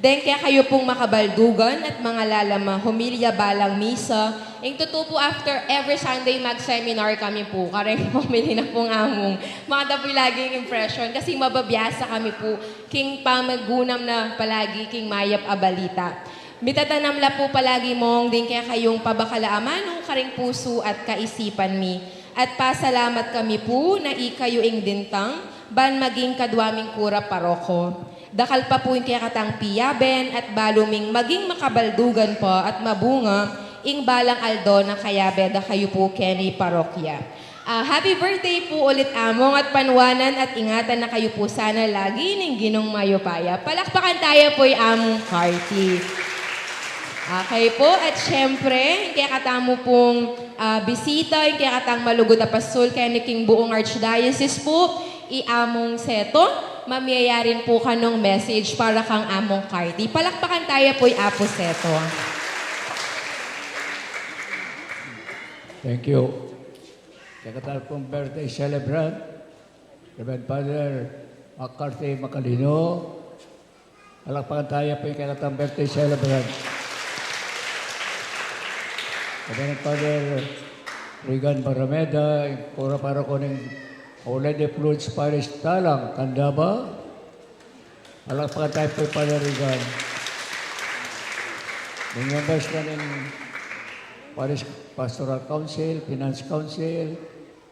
Den kaya kayo pong makabaldugan at mga lalama, humilya balang misa. Ing totoo po after every Sunday mag-seminar kami po. Kareng pumili na pong among mga tapoy laging impression. Kasi mababiyasa kami po. King pamagunam na palagi, king mayap abalita. Mitatanam la po palagi mong din kaya kayong pabakalaamano karing puso at kaisipan mi. At pasalamat kami po na ikayo ing dintang ban maging kadwaming kura paroko. Dakal pa po yung kaya katang piyaben at baluming maging makabaldugan po at mabunga ing balang aldo na kayabe da kayo po keni parokya. Happy birthday po ulit among at panwanan at ingatan na kayo po sana lagi ng ginong mayopaya. Palakpakan tayo po yung among Ricarthy. Okay po, at syempre, kaya katamo pong bisita, yung kaya katang malugod na pasol, kaya ni King buong Archdiocese po, iamong seto, mamiyayarin po kanong message para kang among Ricarthy. Palakpakan tayo po yung apo seto. Thank you. Kaya katal pong birthday celebrant, Reverend Father Ricarthy Macalino. Palakpakan tayo po yung kaya katang birthday celebrant. Reverend Father Regan Barameda, pura para ko ng Already Fluids Parish Talang Kandaba. Palakpakan tayo po yung Father Regan. Mga members na ng Parish Pastoral Council, Finance Council,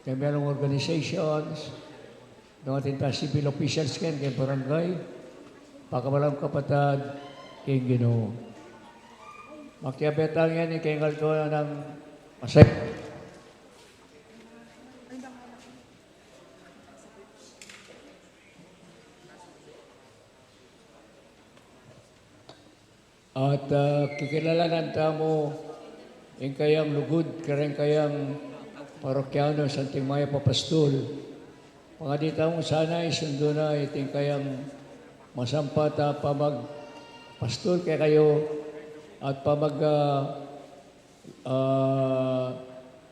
kaya merong organizations, ng ating civil officials kaya barangay, pakabalang kapatid, kaya Ginoo. Makiabetang yan, ikingal ko ng masay. At kikilalanan tamo yung kayang lugod, kayang parokyano sa ating maya papastol. Pangadita mo sana isundo na iting kayang masampata pamag-pastol kaya kayo at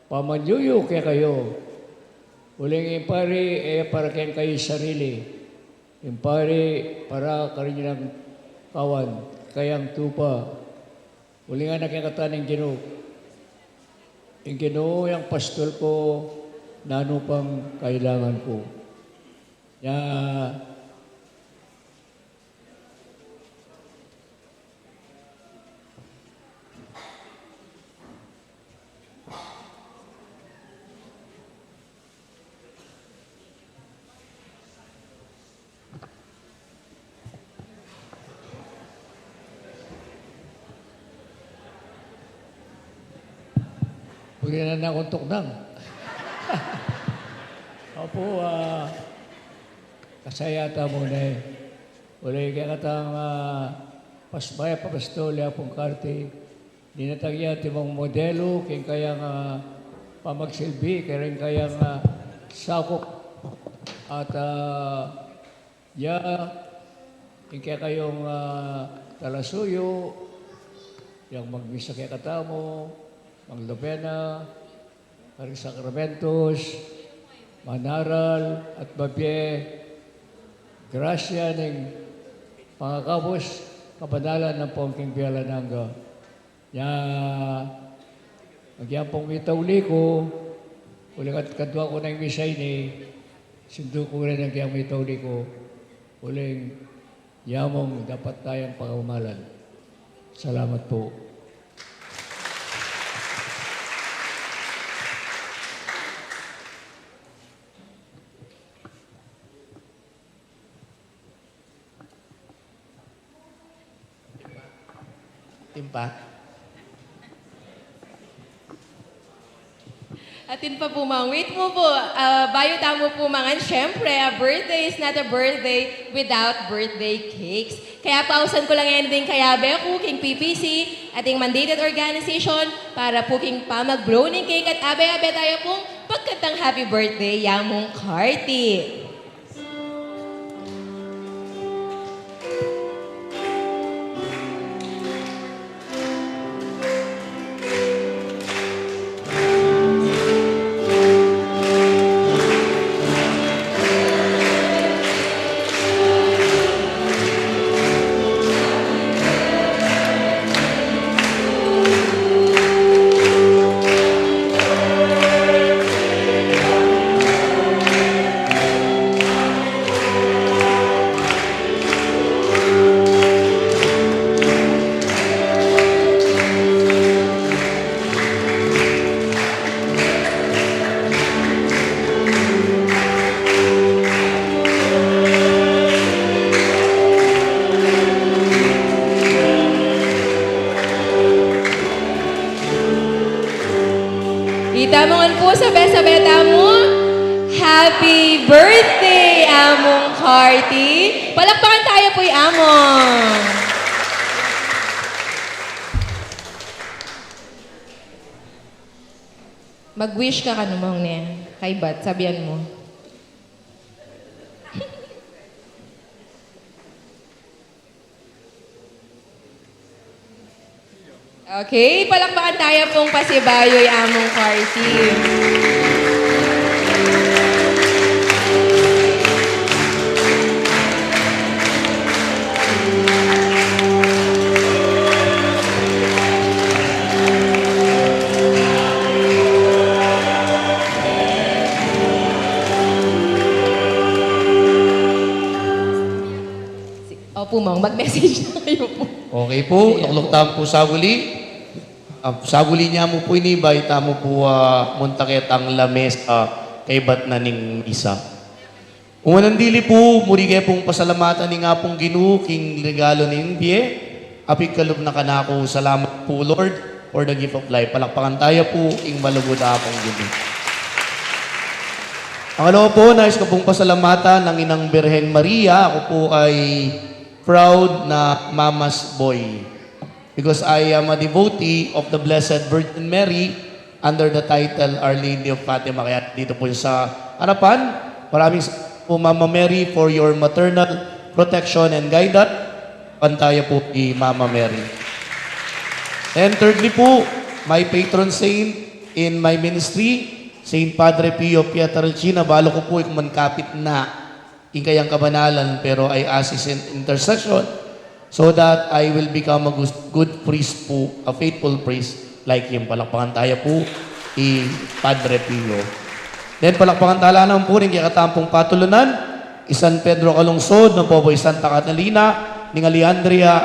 pamanyuyo kaya kayo. Uling impari para kayo kayo sarili. Impari para kayo ng kawan, kayang tupa. Uling nga nakikata ng Ginoo. Yung Ginoo, yung pastol ko, na ano pang kailangan ko. Pwede na nakuntok nang. Opo, kasayata muna eh. Wala kaya katang pasbaya papastole apong karte. Dinatagya timong modelo, kaya nga pamagsilbi, kaya nga sakop. At kaya kayong talasuyo, yung magmisa kaya katamo, Maglobena, Paring Sacramentos, Manaral, at Babye, grasya ng mga kabos, kabanalan ng Pongking Bialananga. Nagyan pong itawli ko, uling kadwa ko ng misay ni, sindo ko rin nagyan itawli ko, uling yamong dapat tayong pagkamalan. Salamat po. Timpa. Atin pa po mga, wait mo po, bayo tamo po mga, syempre, a birthday is not a birthday without birthday cakes. Kaya pausan ko lang yan din kaya Beku, King PPC, ating mandated organization, para po king mag-blow ng cake at abe-abe tayo pong pagkatang happy birthday, Yamong Carty. Itamongan po sabi-sabi tamo, happy birthday, Among Carty. Palakpakan tayo po, Among. Mag-wish ka kanumang niya. Kay Bat, sabihan mo. Okay, palakpakan tayo pong pasibayoy Among Carty. Opo, Mang, mag-message na kayo po. Okay po, nakluktaan po sa huli. Sa huli niya mo po inibay, tamo po muntakit ang lames kay bat na ning isa. Unang dili po, muri kayo pong pasalamatan ni nga pong Ginoo, king regalo ni Bie. Apig kalub na kanako, salamat po Lord for the gift of life. Palakpakan tayo po, ing malugod akong Ginoo. Pangalawa po, nais ko pong pasalamatan ng Inang Birhen Maria. Ako po ay proud na mama's boy. Because I am a devotee of the Blessed Virgin Mary under the title Our Lady of Fatima. Kaya dito po sa harapan, maraming po Mama Mary for your maternal protection and guidance. Pantaya po kay Mama Mary. And thirdly po, my patron saint in my ministry, Saint Padre Pio Pietrelcina. Balo ko po kumankapit na kayang kabanalan pero I ask his intercession so that I will become a good priest po, a faithful priest like him. Palakpakan tayo po, Padre Pio. Then palakpakan tala naman po rin kay katampong patulunan, isan Pedro Calungsod, ng po Santa Catalina, ning Alejandria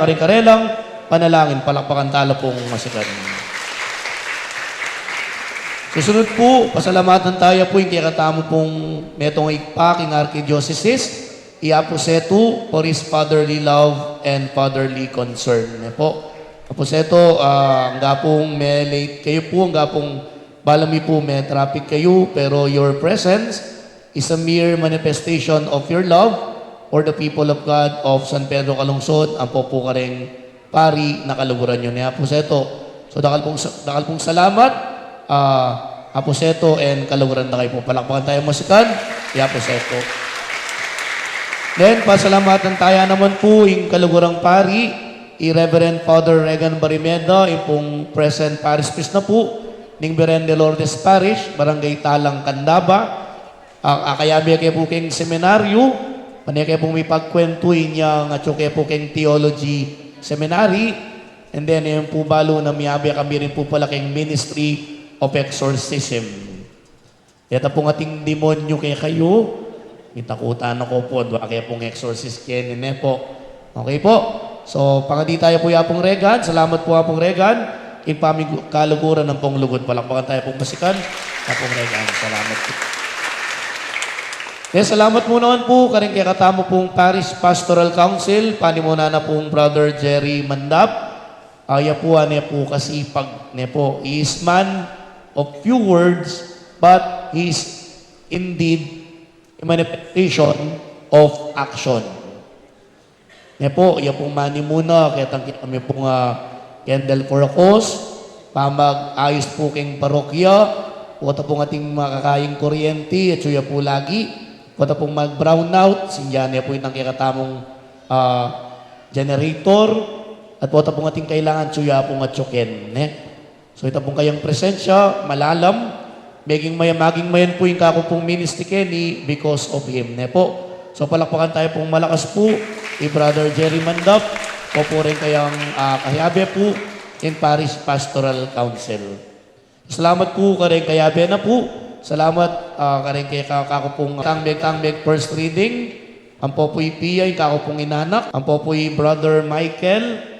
Karing-Karelang, panalangin, palakpakan tala pong masikan. Susunod po, pasalamatan tayo po yung kay katamo pong metong ikpa, king Archdiocese, Iaposeto for his fatherly love and fatherly concern. Po, Aposeto, nga pong may late kayo po, nga pong balami po may traffic kayo, pero your presence is a mere manifestation of your love for the people of God of San Pedro Calungsod, ang po ka rin pari na kaluguran nyo ni Aposeto. So, dakal pong salamat, Aposeto, and kaluguran na kayo po. Palakpakan tayo musikan, Aposeto. Then, pasalamatan tayo naman po yung kalugurang pari, Reverend Father Regan Barimeda, yung pong present parish priest na po, ning Beren de Lourdes Parish, Barangay Talang, Candaba. Akayabi kayo po keng seminaryo, panay kayo pong may pagkwentuin niya nga kayo po keng theology seminary, and then yung po balo na miyabi kami rin po pala keng ministry of exorcism. Yata pong ating demonyo kayo, itakutan ako po, dwa kayo pong exorcist kayo ni po. Okay po? So, pangadi tayo po yapong Regan, salamat po yapong Regan, in paming kaluguran ng pong lugod. Palakpakan tayo pong basikan. Kapong Regan. Salamat po. Salamat mo naman po karing kay katamo pong Parish Pastoral Council. Panimuna na pong Brother Jerry Mandap. Aya po, niya po kasi pag niya po, he is man of few words, but he is indeed a manifestation of action. Niya po, iya pong mani muna, kaya kami pong Candle for a Cause, pamag-ayos po king parokya, puta pong ating makakayang kuryente, at suya po lagi, puta pong mag-brownout, sinyan niya po yung kikatamong generator, at puta pong ating kailangan, suya pong atsuken. So ito pong kayang presensya, malalam, maging mayan po yung kako pong ministry ni because of him. Po. So palakpakan tayo pong malakas po, Brother Jerry Mandap, o po rin kayang kayabe po in Parish Pastoral Council. Salamat po ka rin kayabe na po. Salamat ka rin kay kako pong tangbeg first reading. Ang po po'y Pia, yung kako pong inanak. Ang po po'y Brother Michael.